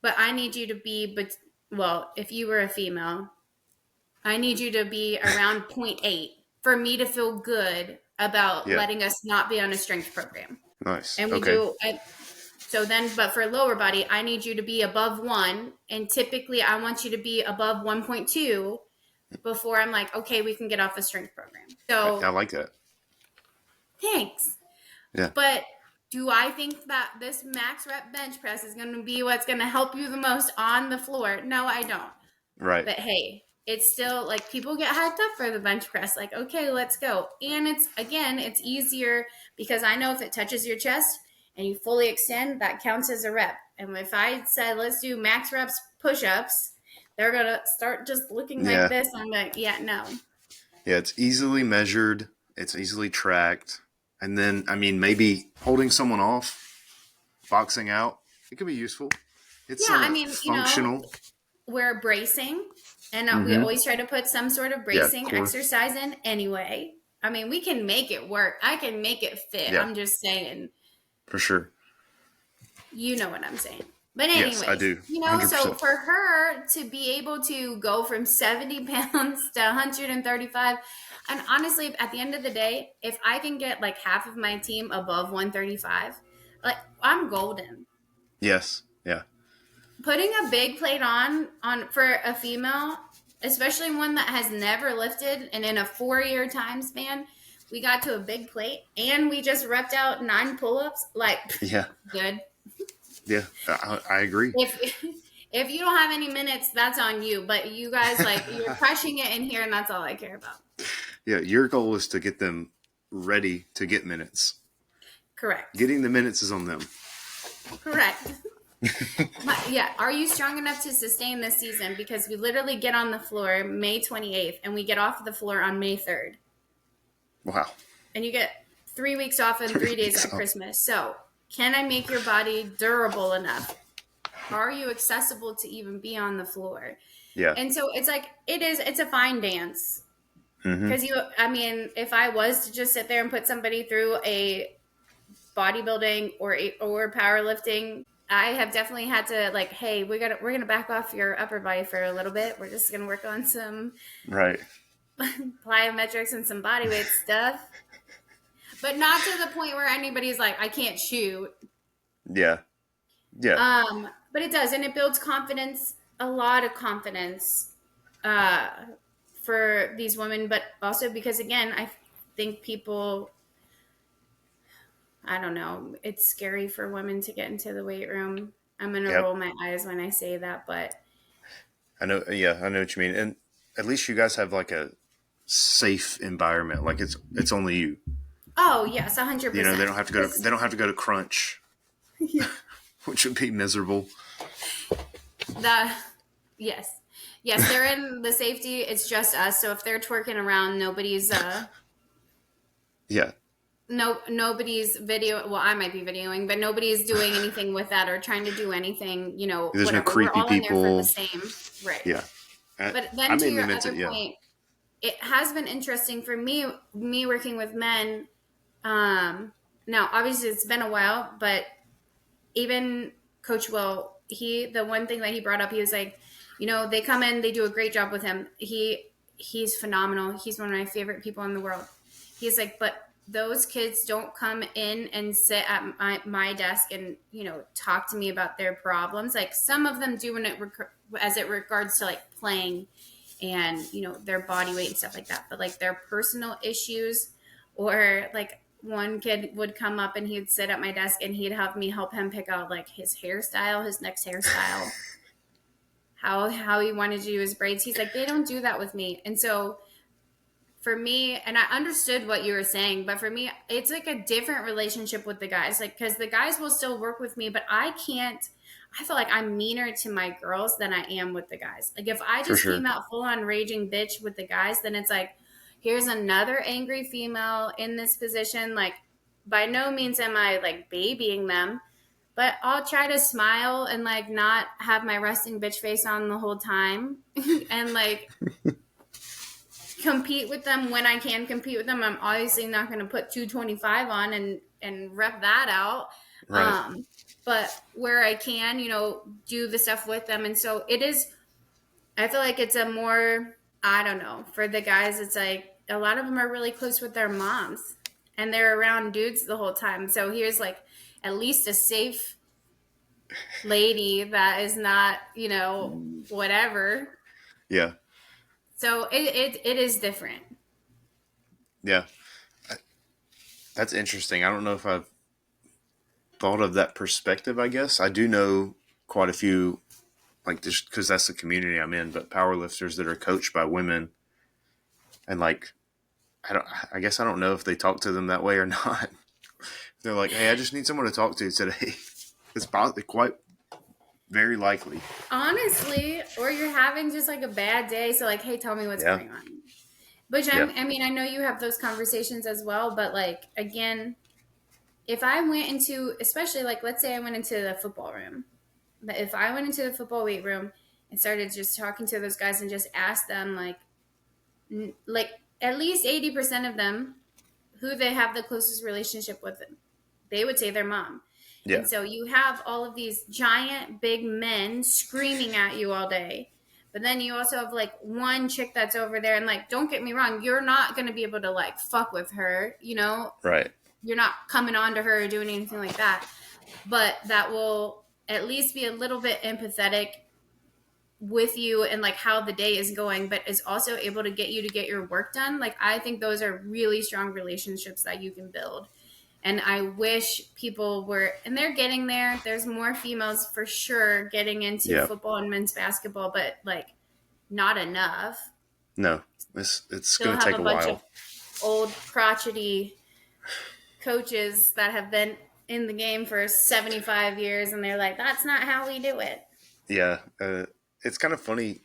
but I need you to be, well, if you were a female, I need you to be around 0.8 for me to feel good about letting us not be on a strength program. Nice. And we do. So then, but for lower body, I need you to be above 1. And typically I want you to be above 1.2 before I'm like, okay, we can get off the strength program. So I like that. Thanks. Yeah. But do I think that this max rep bench press is going to be what's going to help you the most on the floor? No, I don't. Right. But hey, it's still like people get hyped up for the bench press. Like, okay, let's go. And it's easier because I know if it touches your chest and you fully extend, that counts as a rep. And if I said, let's do max reps push-ups, they're going to start just looking like this. I'm like, yeah, no. Yeah, it's easily measured. It's easily tracked. And then, I mean, maybe holding someone off, boxing out, it could be useful. It's functional. We're bracing. And we always try to put some sort of bracing exercise in anyway. I mean, we can make it work. I can make it fit. Yeah. I'm just saying. For sure. You know what I'm saying. But anyways, yes, I do. 100%. So for her to be able to go from 70 pounds to 135, and honestly, at the end of the day, if I can get like half of my team above 135, like I'm golden. Yes. Yeah. Putting a big plate on for a female, especially one that has never lifted and in a 4-year time span, we got to a big plate and we just repped out 9 pull-ups. Like, Yeah. good. Yeah. I agree. If if you don't have any minutes, that's on you. But you guys, like, you're crushing it in here, and that's all I care about. Yeah. Your goal is to get them ready to get minutes. Correct. Getting the minutes is on them. Correct. But yeah, are you strong enough to sustain this season? Because we literally get on the floor May 28th, and we get off the floor on May 3rd. Wow. And you get 3 weeks off and 3 days at Christmas. So, can I make your body durable enough? Are you accessible to even be on the floor? Yeah. And so it's like it's a fine dance. Mm-hmm. Because I mean, if I was to just sit there and put somebody through a bodybuilding or powerlifting, I have definitely had to, like, hey, we're gonna back off your upper body for a little bit. We're just gonna work on some Right. plyometrics and some body weight stuff, but not to the point where anybody's like, I can't shoot. Yeah. Yeah. But it does, and it builds confidence, a lot of confidence, for these women, but also because, again, I think people, I don't know, it's scary for women to get into the weight room. I'm going to Yep. roll my eyes when I say that, but I know. Yeah. I know what you mean. And at least you guys have like a safe environment. Like it's only you. oh, yes, You know, 100%. they don't have to go to they don't have to go to crunch, Yeah. which would be miserable. The yes. Yes, they're in the safety. It's just us. So if they're twerking around, Yeah. nobody's video. Well, I might be videoing, but nobody's doing anything with that or trying to do anything, There's no whatever. We're creepy all in there for the people. same. Right. Yeah. But I then, to mainly your meant other it. Yeah. point, it has been interesting for me working with men. Now obviously it's been a while, but even Coach Will, the one thing that he brought up, he was like, they come in, they do a great job with him. He's phenomenal. He's one of my favorite people in the world. He's like, but those kids don't come in and sit at my desk and, talk to me about their problems. Like, some of them do as it regards to, like, playing and, their body weight and stuff like that. But, like, their personal issues, or, like, one kid would come up and he'd sit at my desk and he'd have me help him pick out, like, his hairstyle, his next hairstyle, how he wanted to do his braids. He's like, they don't do that with me. And so for me, and I understood what you were saying, but for me, it's like a different relationship with the guys. Like, because the guys will still work with me, but I feel like I'm meaner to my girls than I am with the guys. Like, if I For just sure. came out full on raging bitch with the guys, then it's like, here's another angry female in this position. Like, by no means am I, like, babying them, but I'll try to smile and, like, not have my resting bitch face on the whole time and, like, compete with them when I can compete with them. I'm obviously not going to put 225 on and rep that out. Right. But where I can, do the stuff with them. And so I feel like it's a more, I don't know, for the guys, it's like a lot of them are really close with their moms and they're around dudes the whole time. So here's, like, at least a safe lady that is not, whatever. Yeah. So it is different. Yeah. That's interesting. I don't know if I've thought of that perspective. I guess I do know quite a few, like, just because that's the community I'm in, but powerlifters that are coached by women, and, like, I guess I don't know if they talk to them that way or not. They're like, hey, I just need someone to talk to today. It's probably quite very likely. Honestly, or you're having just, like, a bad day. So, like, hey, tell me what's Yeah. going on. Which Yeah. I mean, I know you have those conversations as well, but, like, again, if I went into, especially, like, let's say I went into the football room, but if I went into the football weight room and started just talking to those guys and just asked them, like at least 80% of them who they have the closest relationship with, they would say their mom. Yeah. And so you have all of these giant big men screaming at you all day. But then you also have, like, one chick that's over there, and, like, don't get me wrong, you're not going to be able to, like, fuck with her, Right. You're not coming on to her or doing anything like that. But that will at least be a little bit empathetic with you and like how the day is going, but is also able to get you to get your work done. Like I think those are really strong relationships that you can build. And I wish people were, and they're getting there. There's more females for sure getting into Yeah. football and men's basketball, but like not enough. No, it's Still going to have take a a bunch of while. old crotchety coaches that have been in the game for 75 years and they're like, that's not how we do it. Yeah. It's kind of funny.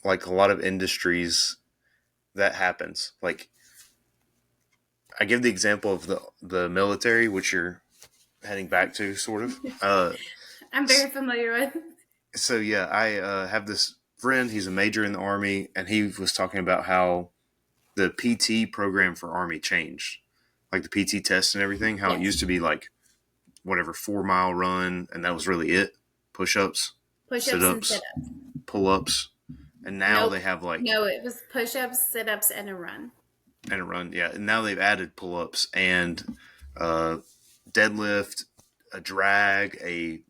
Like a lot of industries that happens. Like I give the example of the military, which you're heading back to, sort of. I'm very familiar with. So yeah, I have this friend. He's a major in the army, and he was talking about how the PT program for army changed, like the PT test and everything. How it Yes. used to be like whatever 4 mile run, and that was really it. Push ups, sit Push-ups and ups, sit-ups. pull ups, and now Nope. they have like No, it was push-ups, sit-ups, and a run. and a run. Yeah, and now they've added pull ups and uh, deadlift, a drag, a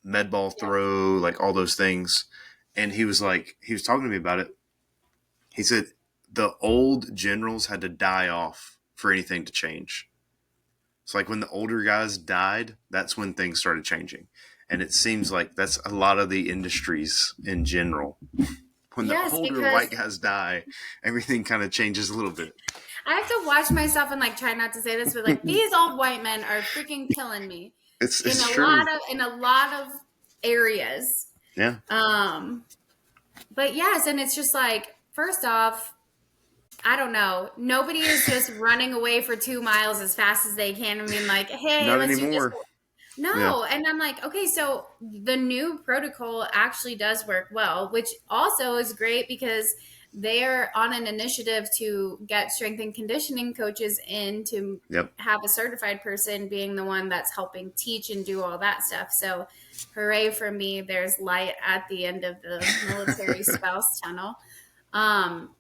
med ball Yes. throw, like all those things. And he was like, he was talking to me about it. He said the old generals had to die off for anything to change. It's like when the older guys died, that's when things started changing. And it seems like that's a lot of the industries in general. When the Yes, older because white guys die, everything kind of changes a little bit. I have to watch myself and like try not to say this, but like these old white men are freaking killing me It's true. in a lot of areas. Yeah. Um, but yes, and it's just like first off, I don't know. Nobody is just running away for 2 miles as fast as they can and being like, "Hey, Not let's do this." anymore. Yeah. No, and I'm like, okay, so the new protocol actually does work well, which also is great because they're on an initiative to get strength and conditioning coaches in to Yep. have a certified person being the one that's helping teach and do all that stuff. So, hooray for me! There's light at the end of the military spouse tunnel. Um,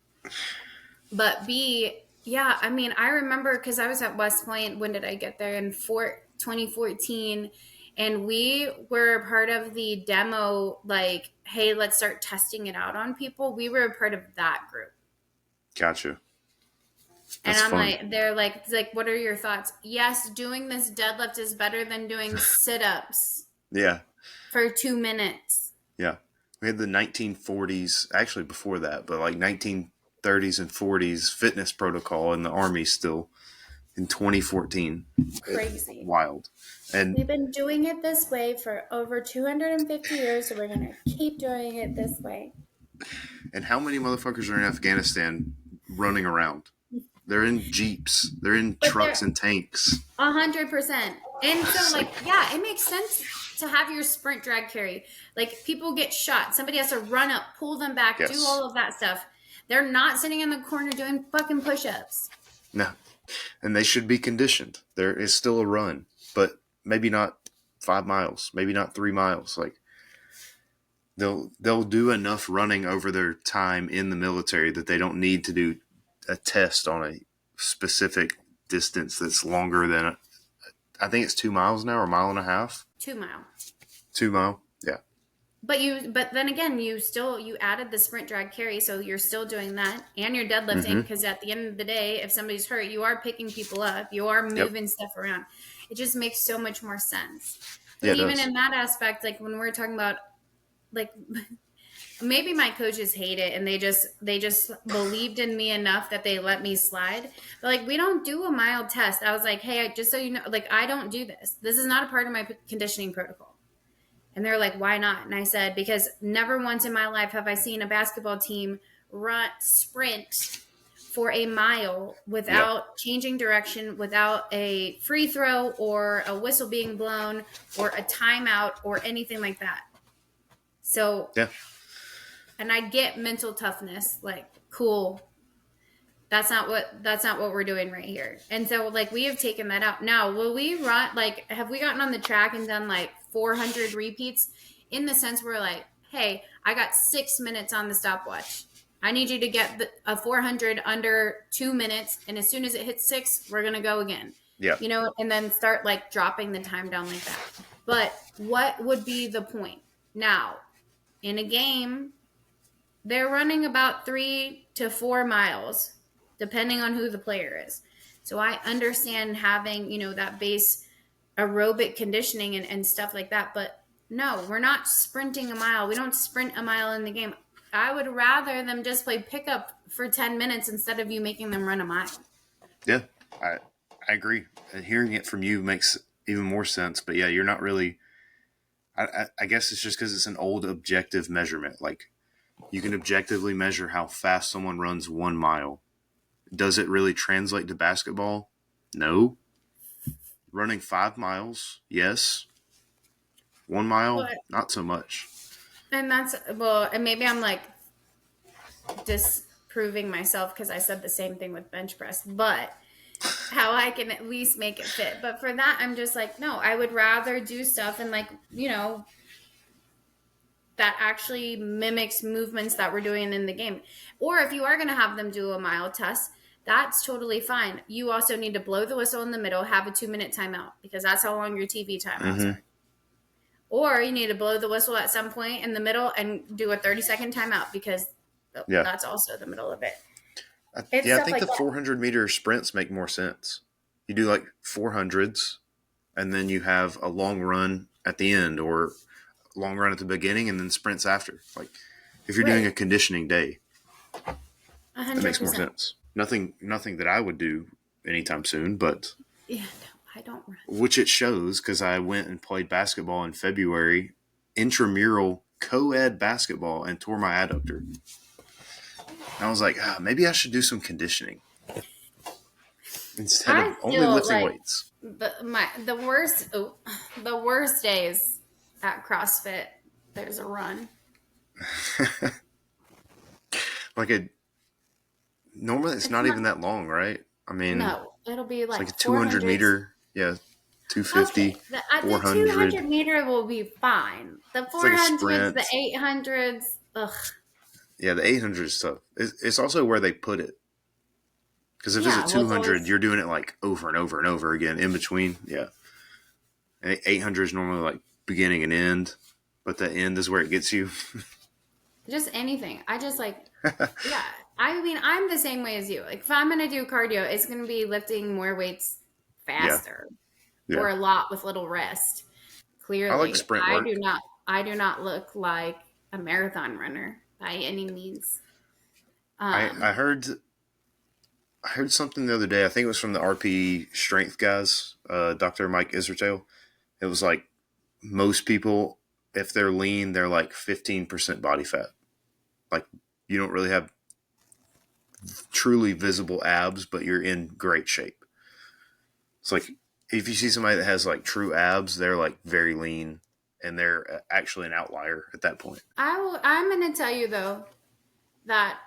but B, yeah, I mean, I remember because I was at West Point. When did I get there? In 2014. And we were part of the demo, like, hey, let's start testing it out on people. We were a part of that group. Gotcha. And That's I'm fun. like, they're like, what are your thoughts? Yes, doing this deadlift is better than doing sit ups Yeah. for 2 minutes. Yeah. We had the 1940s, actually before that, but like 1930s and 40s fitness protocol in the Army still in 2014. Crazy. Wild. And We've been doing it this way for over 250 years, so we're going to keep doing it this way. and how many motherfuckers are in Afghanistan running around? They're in jeeps. They're in But they're trucks and tanks. 100%. And so, It's like, like yeah, it makes sense to have your sprint drag carry. Like, people get shot. Somebody has to run up, pull them back, do yes. all of that stuff. They're not sitting in the corner doing fucking push ups. No. And they should be conditioned. There is still a run, but maybe not 5 miles, maybe not 3 miles. Like they'll do enough running over their time in the military that they don't need to do a test on a specific distance that's longer than I think it's 2 miles now or a mile and a half. 2 mile. 2 mile. Yeah. But then again, you added the sprint drag carry, so you're still doing that and you're deadlifting Mm-hmm. because at the end of the day, if somebody's hurt, you are picking people up, you are Yep. moving stuff around. It just makes so much more sense. But Yeah, it even does. in that aspect, like when we're talking about like maybe my coaches hate it and they just believed in me enough that they let me slide. But like we don't do a mild test. I was like, hey, just so you know, like I don't do this. This is not a part of my conditioning protocol. And they're like, why not? And I said, because never once in my life have I seen a basketball team sprint for a mile Yep. without changing direction, without a free throw or a whistle being blown or a timeout or anything like that. So, Yeah. and I get mental toughness, like, cool. That's not what we're doing right here. And so like we have taken that out. Now, will we run like have we gotten on the track and done like 400 repeats in the sense where like, hey, I got 6 minutes on the stopwatch. I need you to get a 400 under 2 minutes, and as soon as it hits 6, we're going to go again. Yeah. And then start like dropping the time down like that. But what would be the point? Now, in a game, they're running about 3 to 4 miles, depending on who the player is. So I understand having, that base aerobic conditioning and stuff like that. But no, we're not sprinting a mile. We don't sprint a mile in the game. I would rather them just play pickup for 10 minutes instead of you making them run a mile. Yeah, I I agree. And hearing it from you makes even more sense. But yeah, you're not really. I guess it's just because it's an old objective measurement. Like you can objectively measure how fast someone runs 1 mile. Does it really translate to basketball? No. Running 5 miles, yes. 1 mile, But not so much. and that's well, and maybe I'm like disproving myself because I said the same thing with bench press, but how I can at least make it fit. But for that, I'm just like, no, I would rather do stuff and like, that actually mimics movements that we're doing in the game. Or if you are going to have them do a mile test, that's totally fine. You also need to blow the whistle in the middle, have a 2-minute timeout because that's how long your TV timeouts Mm-hmm. are. Or you need to blow the whistle at some point in the middle and do a 30-second timeout because Yeah. that's also the middle of it. I, It's yeah, I stuff think like the that. 400-meter sprints make more sense. You do like 400s, and then you have a long run at the end, or long run at the beginning, and then sprints after. Like if you're doing Right. a conditioning day, that makes more 100%. sense. Nothing that I would do anytime soon, but Yeah, no, I don't run. which it shows because I went and played basketball in February, intramural co-ed basketball, and tore my adductor. And I was like, maybe I should do some conditioning instead of I only feel lifting like weights. the worst days at CrossFit, there's a run. Like normally it's It's not not even that long, right? I mean, No, it'll be it's like like a 200 400s. meter, yeah, Okay, 250, the 400. 200 meter will be fine. The It's like a 400s, the sprint. 800s, ugh. Yeah, the 800 is tough. It's also where they put it. Because if it's a Yeah, well, it's 200, always you're doing it like over and over and over again in between. Yeah. And 800 is normally like beginning and end, but the end is where it gets you. just anything. I just like, yeah. I mean, I'm the same way as you. Like, if I'm gonna do cardio, it's gonna be lifting more weights Yeah. faster Yeah. or a lot with little rest. I like Clearly, sprint I do work. not. I do not look like a marathon runner by any means. I, Um, I heard I heard something the other day. I think it was from the RP strength guys, Dr. Mike Israel. It was like most people, if they're lean, they're like 15% body fat. Like you don't really have truly visible abs, but you're in great shape. It's like if you see somebody that has like true abs, they're like very lean and they're actually an outlier at that point. I'm going to tell you though that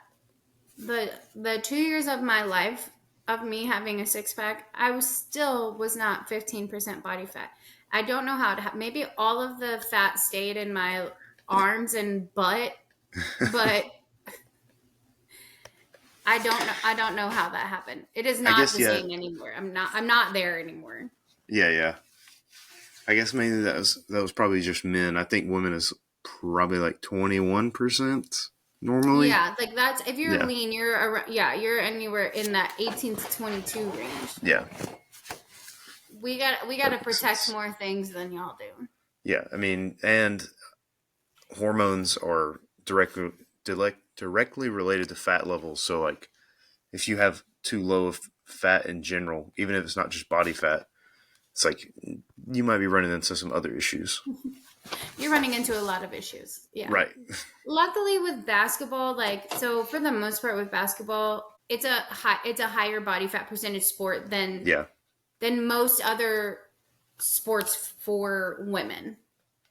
the 2 years of my life of me having a six pack, was not 15% body fat. I don't know how to. Maybe all of the fat stayed in my arms and butt, but I don't know how that happened. It is I not guess the yeah, same anymore. I'm not there anymore. yeah. I guess mainly that was probably just men. I think women is probably like 21% normally. Yeah, like that's if you're Yeah, lean, you're anywhere in that 18 to 22 range. yeah, We got that to makes protect sense. more things than y'all do. Yeah, I mean, and hormones are directly related to fat levels. So like, if you have too low of fat in general, even if it's not just body fat, it's like you might be running into some other issues. You're running into a lot of issues. Yeah. Right. Luckily with basketball, like so for the most part with basketball, it's a higher body fat percentage sport than Yeah. than most other sports for women.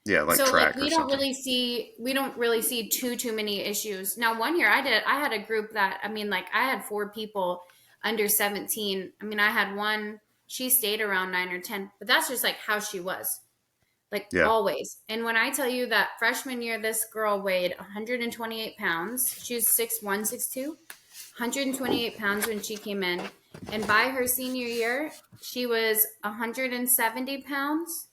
Yeah, like So like track or something. we don't really see too many issues. Now one year I had a group that I mean like I had 4 people under 17. I mean I had one, she stayed around 9 or 10, but that's just like how she was. Like Yeah. always. And when I tell you that freshman year this girl weighed 128 pounds. She was 6'1", 6'2", 128 pounds when she came in. And by her senior year, she was 170 pounds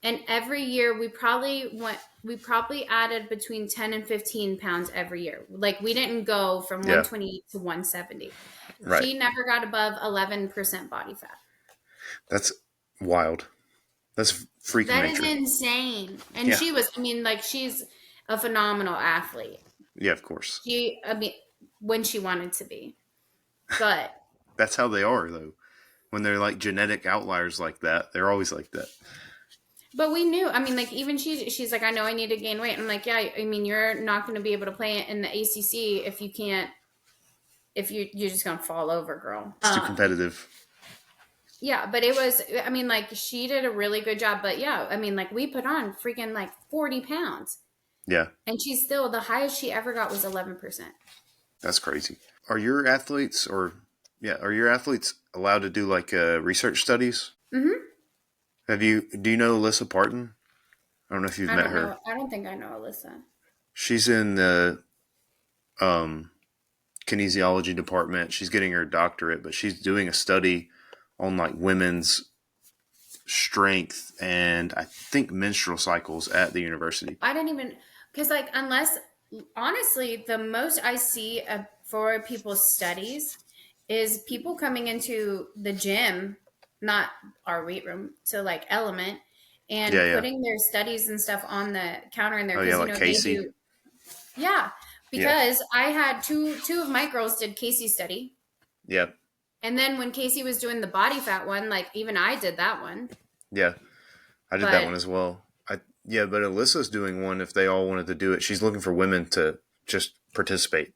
And every year we probably added between 10 and 15 pounds every year. Like we didn't go from Yeah. 128 to 170. Right. She never got above 11% body fat. That's wild. That's freaking That is nature. insane. And Yeah. she was, I mean, like she's a phenomenal athlete. Yeah, of course. I mean, when she wanted to be. But That's how they are, though. When they're like genetic outliers like that, they're always like that. But we knew. I mean, like even she's like, I know I need to gain weight. I'm like, yeah. I mean, you're not going to be able to play it in the ACC if you can't. If you're just going to fall over, girl. It's too competitive. Yeah, but it was. I mean, like she did a really good job. But yeah, I mean, like we put on freaking like 40 pounds, Yeah, and she's still the highest she ever got was 11%. that's crazy. Are your athletes are your athletes allowed to do like research studies? Mm-hmm. Do you know Alyssa Parton? I don't know if you've I met don't her. know. I don't think I know Alyssa. She's in the um, kinesiology department. She's getting her doctorate, but she's doing a study on like women's strength and I think menstrual cycles at the university. I didn't even because like unless honestly the most I see for people's studies is people coming into the gym, not our weight room, to like Element Yeah, and yeah. putting their studies and stuff on the counter in there Oh yeah, because like they Casey. do. Yeah, Yeah, because I had two of my girls did Casey study, yeah, and then when Casey was doing the body fat one, like even I did that one, yeah. I did that but one as well. Yeah, but Alyssa's doing one if they all wanted to do it. She's looking for women to just participate.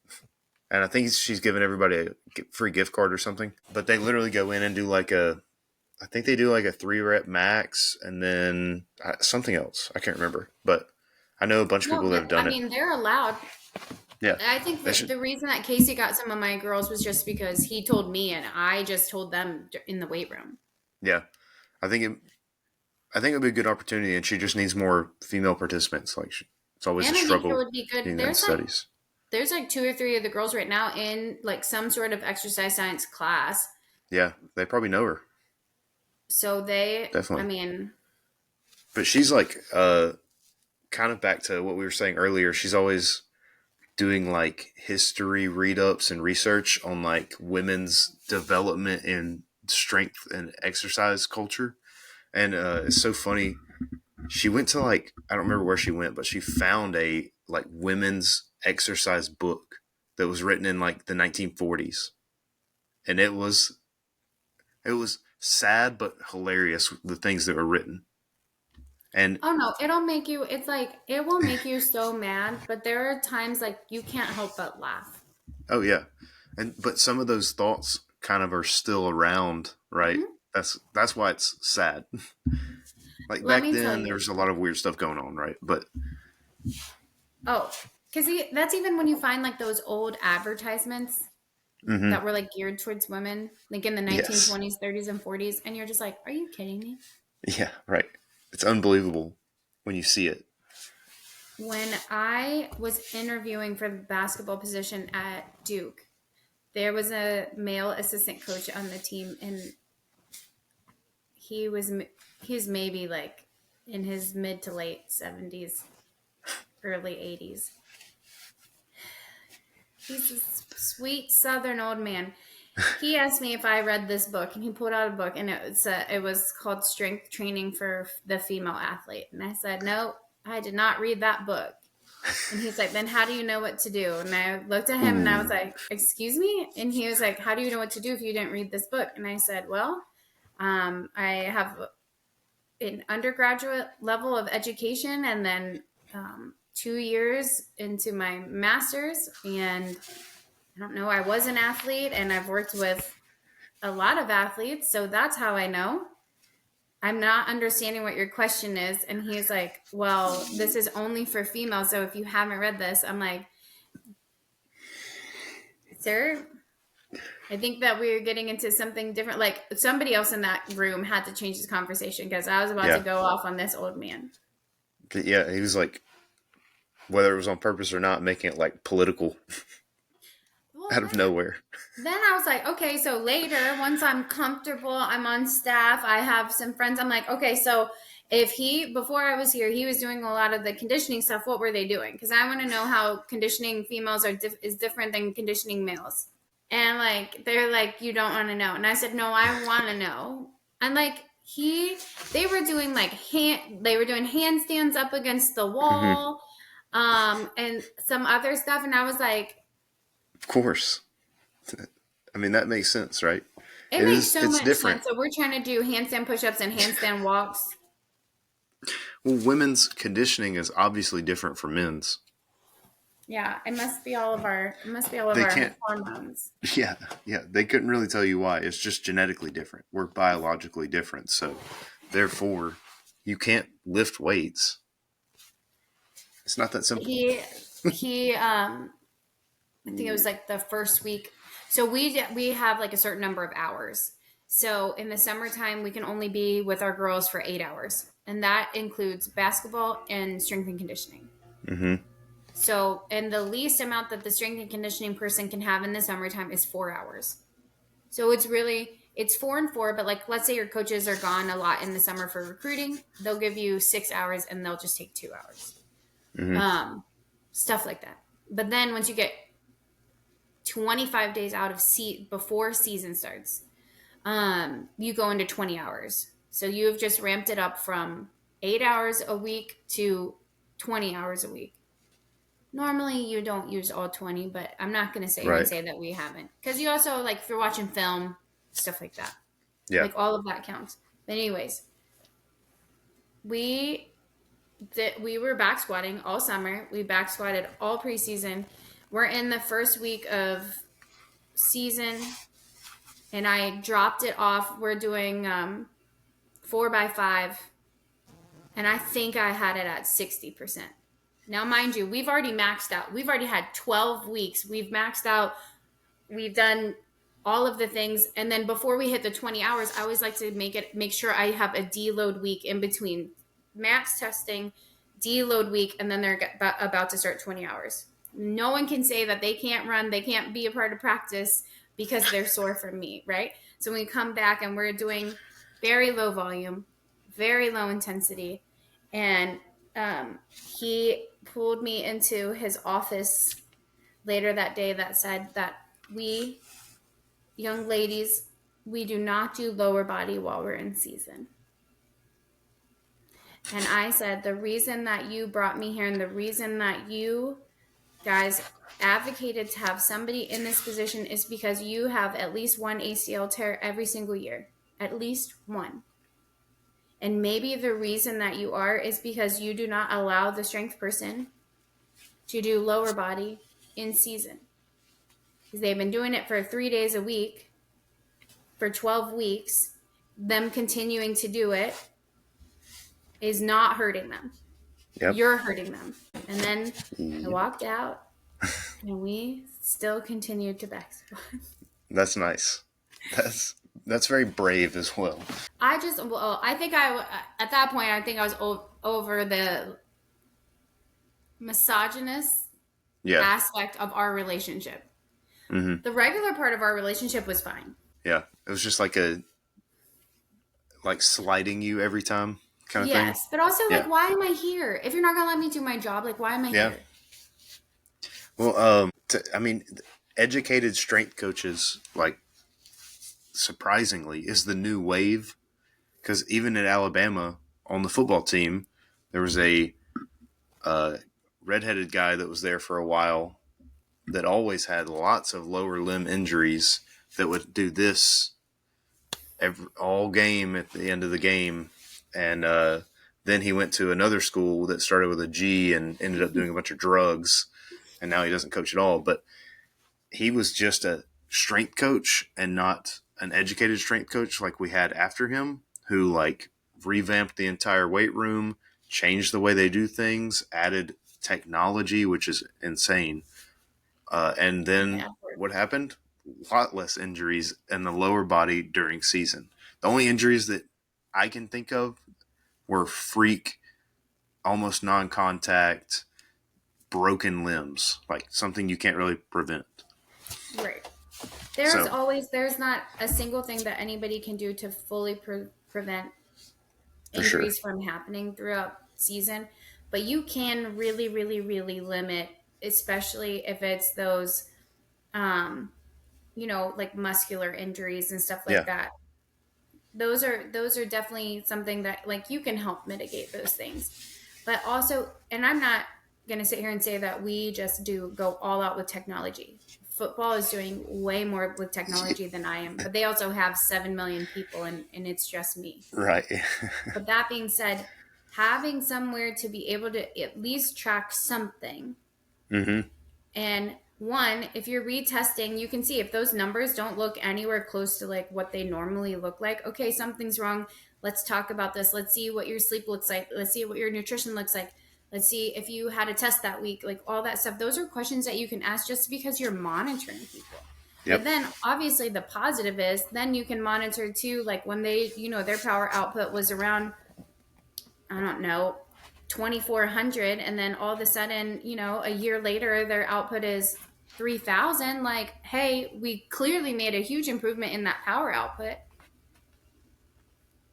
And I think she's giving everybody a free gift card or something. But they literally go in and do like I think they do like a 3 rep max and then something else. I can't remember. But I know a bunch of no, people that have I done it. mean they're allowed. Yeah, I think they that should. the reason that Casey got some of my girls was just because he told me and I just told them in the weight room. Yeah, I think it. I think it'd be a good opportunity, and she just needs more female participants. It's always a And I think it struggle would be good. getting that in studies. There's like two or three of the girls right now in like some sort of exercise science class. Yeah, they probably know her. So I Definitely. mean, But she's like kind of back to what we were saying earlier. She's always doing like history read ups and research on like women's development in strength and exercise culture. And it's so funny. She went to like I don't remember where she went, but she found a like women's exercise book that was written in like the 1940s. And it was sad but hilarious the things that were written. And oh no, it's like, it will make you so mad, but there are times like you can't help but laugh. oh yeah, and but some of those thoughts kind of are still around, right? Hmm. That's why it's sad. Like Let back me tell then, there you. was a lot of weird stuff going on, right? But Oh, because that's even when you find like those old advertisements mm-hmm, that were like geared towards women, like in the yes, 1920s, 30s, and 40s. And you're just like, are you kidding me? yeah, right. It's unbelievable when you see it. When I was interviewing for the basketball position at Duke, there was a male assistant coach on the team, and he was he's maybe like in his mid to late 70s, early 80s. He's a sweet Southern old man. He asked me if I read this book, and he pulled out a book, and it was called Strength Training for the Female Athlete. And I said, no, I did not read that book. And he's like, then how do you know what to do? And I looked at him and I was Ooh, like, excuse me? And he was like, how do you know what to do if you didn't read this book? And I said, well, I have an undergraduate level of education and then 2 years into my master's. And I don't know, I was an athlete and I've worked with a lot of athletes. So that's how I know. I'm not understanding what your question is. And he's like, well, this is only for females. So if you haven't read this, I'm like, sir, I think that we are getting into something different. Like somebody else in that room had to change this conversation because I was about to yeah, go off on this old man. yeah. He was like, whether it was on purpose or not, making it like political Well, out of nowhere. then I was like, okay, so later, once I'm comfortable, I'm on staff, I have some friends. I'm like, okay, so If he, before I was here, he was doing a lot of the conditioning stuff, what were they doing? Because I want to know how conditioning females is different than conditioning males. And like they're like, you don't want to know. And I said, no, I want to know. And like they were doing like they were doing handstands up against the Hmm. wall, and some other stuff. And I was like, Of course. I mean, that makes sense, right? it makes so It's much different. sense. So we're trying to do handstand push-ups and handstand walks. Well, women's conditioning is obviously different from men's. Yeah, it must be all of They our can't, hormones. yeah, yeah, they couldn't really tell you why. It's just genetically different. We're biologically different. So, therefore, you can't lift weights. It's not that simple. He I think it was like the first week. So we have like a certain number of hours. So in the summertime, we can only be with our girls for 8 hours, and that includes basketball and strength and conditioning. Hmm. So, and the least amount that the strength and conditioning person can have in the summertime is 4 hours. So it's 4 and 4. But like, let's say your coaches are gone a lot in the summer for recruiting, they'll give you 6 hours, and they'll just take 2 hours. Hmm. Um, Stuff like that. But then once you get 25 days out of before season starts, you go into 20 hours. So you've just ramped it up from 8 hours a week to 20 hours a week. Normally you don't use all 20, but I'm not going to sit here and Right. say that we haven't. Because you also, like, if you're watching film, stuff like that. Yeah. Like, all of that counts. But anyways, we we were back squatting all summer. We back squatted all preseason. We're in the first week of season, and I dropped it off. We're doing 4x5, and I think I had it at 60%. Now, mind you, we've already maxed out. We've already had 12 weeks. We've maxed out. We've done all of the things, and then before we hit the 20 hours, I always like to make sure I have a deload week in between max testing, deload week, and then they're about to start 20 hours. No one can say that they can't run, they can't be a part of practice because they're sore from me, right? So when we come back and we're doing very low volume, very low intensity, and he pulled me into his office later that day that said that we young ladies, we do not do lower body while we're in season. And I said, the reason that you brought me here and the reason that you guys advocated to have somebody in this position is because you have at least one ACL tear every single year. At least one. And maybe the reason that you are is because you do not allow the strength person to do lower body in season. Because they've been doing it for 3 days a week for 12 weeks. Them continuing to do it is not hurting them. Yep. You're hurting them. And then I Yep. walked out, and we still continued to backspot. That's nice. That's that's very brave as well. I think at that point, I think I was over the misogynist Yeah. aspect of our relationship. Hmm. The regular part of our relationship was fine. Yeah. It was just like a like sliding you every time kind of thing. Yes, but also, Yeah. like, why am I here? If you're not gonna let me do my job, like, why am I Yeah. here? Well, I mean, educated strength coaches, like, surprisingly, is the new wave. Because even in Alabama on the football team, there was a uh, redheaded guy that was there for a while that always had lots of lower limb injuries that would do this all game at the end of the game. And then he went to another school that started with a G and ended up doing a bunch of drugs. And now he doesn't coach at all. But he was just a strength coach and not an educated strength coach like we had after him, who like revamped the entire weight room, changed the way they do things, added technology, which is insane. And then Yeah. what happened? A lot less injuries in the lower body during season. The only injuries that I can think of were freak, almost non contact, broken limbs, like something you can't really prevent. Right. So, There's not a single thing that anybody can do to fully prevent For sure. injuries from happening throughout season, but you can really, really, really limit, especially if it's those, um, like muscular injuries and stuff like Yeah. that. Those are definitely something that like you can help mitigate those things. But also, and I'm not going to sit here and say that we just do go all out with technology. Football is doing way more with technology than I am, but they also have 7 million people, and it's just me. Right. But that being said, having somewhere to be able to at least track something, Mm-hmm. and one, if you're retesting, you can see if those numbers don't look anywhere close to like what they normally look like. Okay, something's wrong. Let's talk about this. Let's see what your sleep looks like. Let's see what your nutrition looks like. Let's see if you had a test that week, like all that stuff. Those are questions that you can ask just because you're monitoring people. But Yep. then obviously the positive is then you can monitor too, like when they, their power output was around, I don't know, 2,400, and then all of a sudden, a year later their output is 3,000. Like, hey, we clearly made a huge improvement in that power output.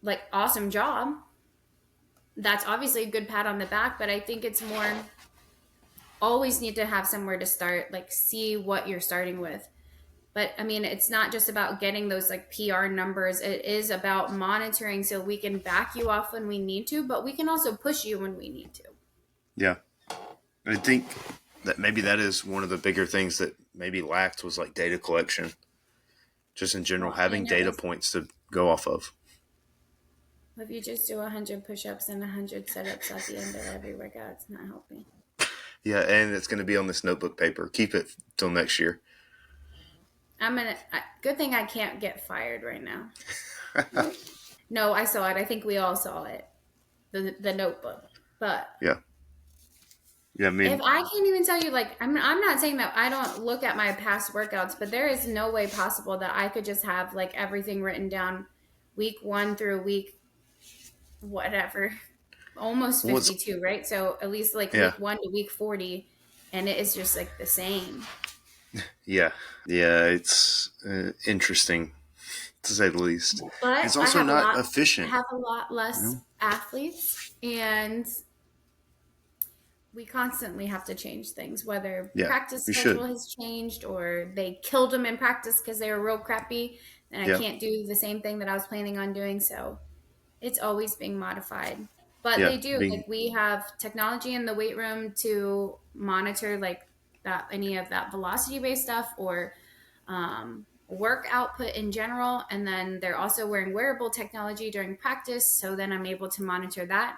Like, awesome job. That's obviously a good pat on the back, but I think it's more, always need to have somewhere to start, like see what you're starting with. But I mean, it's not just about getting those like PR numbers. It is about monitoring so we can back you off when we need to, but we can also push you when we need to. Yeah. I think that maybe that is one of the bigger things that maybe lacked was like data collection, just in general, Well, having it data was, points to go off of. if you just do 100 push-ups and 100 sit-ups at the end of every workout, it's not helping. Yeah, and it's going to be on this notebook paper. Keep it till next year. Good thing I can't get fired right now. No, I saw it. I think we all saw it. The notebook. But Yeah. Yeah, I if mean, I can't even tell you, like, I'm not saying that I don't look at my past workouts, but there is no way possible that I could just have like everything written down week 1 through week whatever, almost what's 52, right? So at least like yeah, week 1 to week 40, and it is just like the same. yeah, yeah. It's interesting to say the least. But It's also not I efficient. have a lot You less know? athletes, and we constantly have to change things, whether Yeah, practice you schedule should. has changed or they killed them in practice because they were real crappy, and I Yeah, can't do the same thing that I was planning on doing. So it's always being modified. But yeah. they do, Being like, we have technology in the weight room to monitor like that, any of that velocity based stuff, or work output in general. And then they're also wearing wearable technology during practice. So then I'm able to monitor that,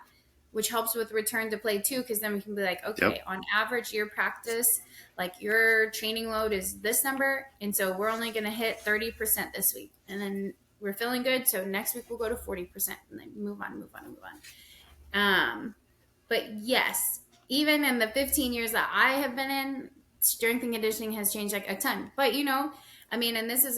which helps with return to play too. Cause then we can be like, yep, okay, on average, your practice, like your training load is this number. And so we're only going to hit 30% this week. And then we're feeling good. So next week we'll go to 40% and then move on, move on, move on. But yes, even in the 15 years that I have been in, strength and conditioning has changed like a ton. But I mean, and this is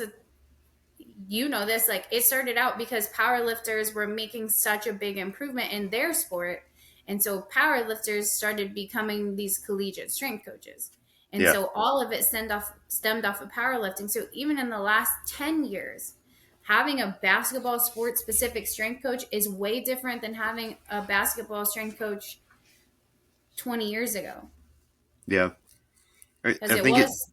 this, like, it started out because power lifters were making such a big improvement in their sport. And so power lifters started becoming these collegiate strength coaches. And yeah, so all of it stemmed off of powerlifting. So even in the last 10 years, having a basketball sport specific strength coach is way different than having a basketball strength coach 20 years ago, yeah. because I it think it was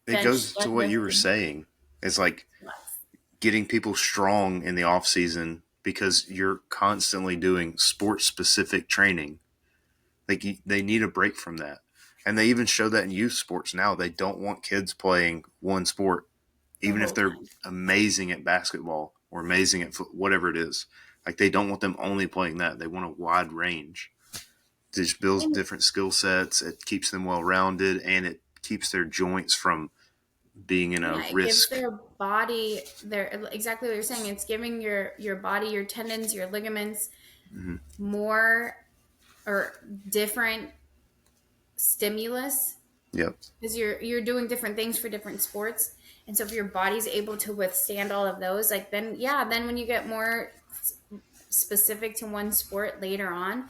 it bench goes to what you were deadlifting. saying. It's like getting people strong in the off season because you're constantly doing sport specific training. They need a break from that, and they even show that in youth sports now. They don't want kids playing one sport, The even if whole they're time. amazing at basketball or amazing at whatever it is. Like they don't want them only playing that. They want a wide range. It just builds And different skill sets. It keeps them well rounded, and it keeps their joints from being in a yeah, it gives risk. their body their, exactly what you're saying. It's giving your body, your tendons, your ligaments Mm-hmm. more or different stimulus, Yep. because you're doing different things for different sports. And so if your body's able to withstand all of those, like, then yeah, then when you get more specific to one sport later on,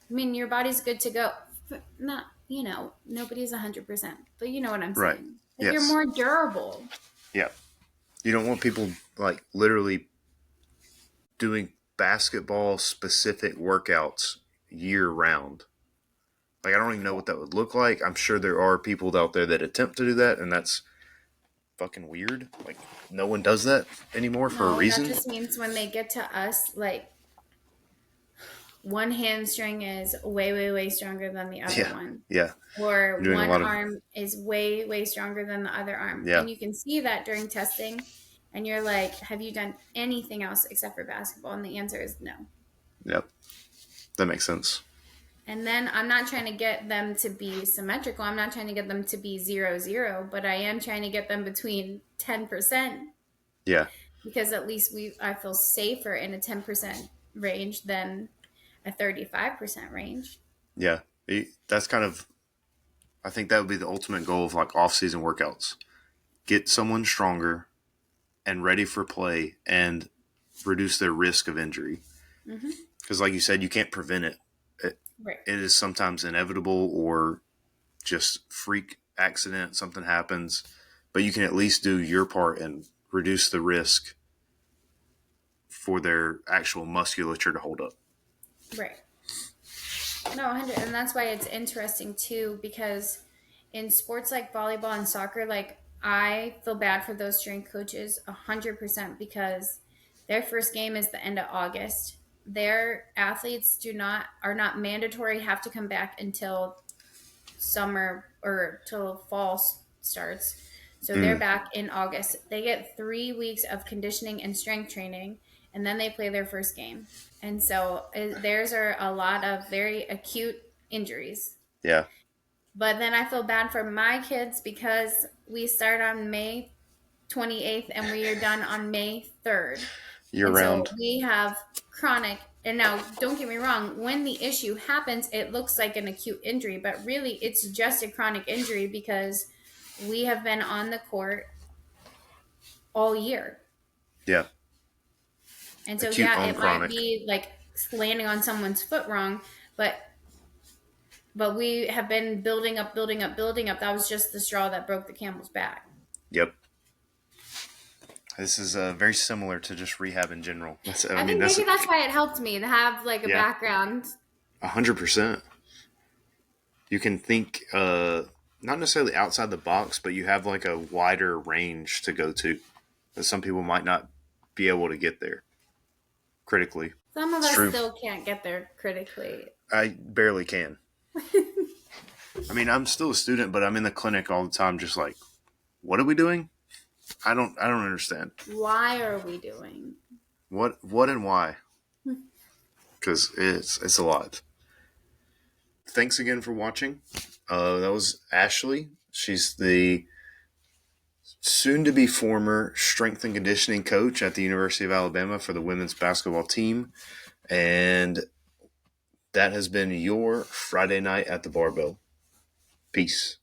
I mean, your body's good to go. Not, nobody's 100%, but you know what I'm Right. saying. Like, you're Yes. more durable. Yeah. You don't want people like literally doing basketball specific workouts year round. Like, I don't even know what that would look like. I'm sure there are people out there that attempt to do that, and that's fucking weird. Like, no one does that anymore for a No, that reason. just means when they get to us, like one hamstring is way, way, way stronger than the other Yeah, one, yeah. or You're doing a one lot of arm is way, way stronger than the other arm. yeah, And you can see that during testing. And you're like, have you done anything else except for basketball? And the answer is no. yep. That makes sense. And then I'm not trying to get them to be symmetrical. I'm not trying to get them to be 0-0, but I am trying to get them between 10% Yeah, because at least I feel safer in a 10% range than a 35% range. yeah. That's kind of. I think that would be the ultimate goal of like off-season workouts. Get someone stronger and ready for play, and reduce their risk of injury. Hmm. Because, like you said, you can't prevent it. it. Right. It is sometimes inevitable or just freak accident. Something happens, but you can at least do your part and reduce the risk for their actual musculature to hold up. Right. No, 100. And that's why it's interesting too, because in sports like volleyball and soccer, like I feel bad for those strength coaches 100% because their first game is the end of August. Their athletes are not mandatory, have to come back until summer or till fall starts. So they're Mm, back in August. They get 3 weeks of conditioning and strength training, and then they play their first game. And so theirs are a lot of very acute injuries. yeah, But then I feel bad for my kids because we start on May 28th and we are done on May 3rd. year And so round. we have chronic. And now, don't get me wrong, when the issue happens, it looks like an acute injury, but really it's just a chronic injury because we have been on the court all year. Yeah, And so, acute yeah, on it might chronic. be like landing on someone's foot wrong, but we have been building up, building up, building up. That was just the straw that broke the camel's back. Yep. This is very similar to just rehab in general. I I mean, think that's maybe that's why it helped me to have like a yeah, background. 100%. You can think not necessarily outside the box, but you have like a wider range to go to that some people might not be able to get there critically. Some of It's us true. still can't get there critically. I barely can. I mean, I'm still a student, but I'm in the clinic all the time, just like, what are we doing? I don't understand Why are we doing? what and why, because it's a lot. Thanks again for watching. That was Ashleigh. She's the soon to be former strength and conditioning coach at the University of Alabama for the women's basketball team. And that has been your Friday night at the barbell. Peace.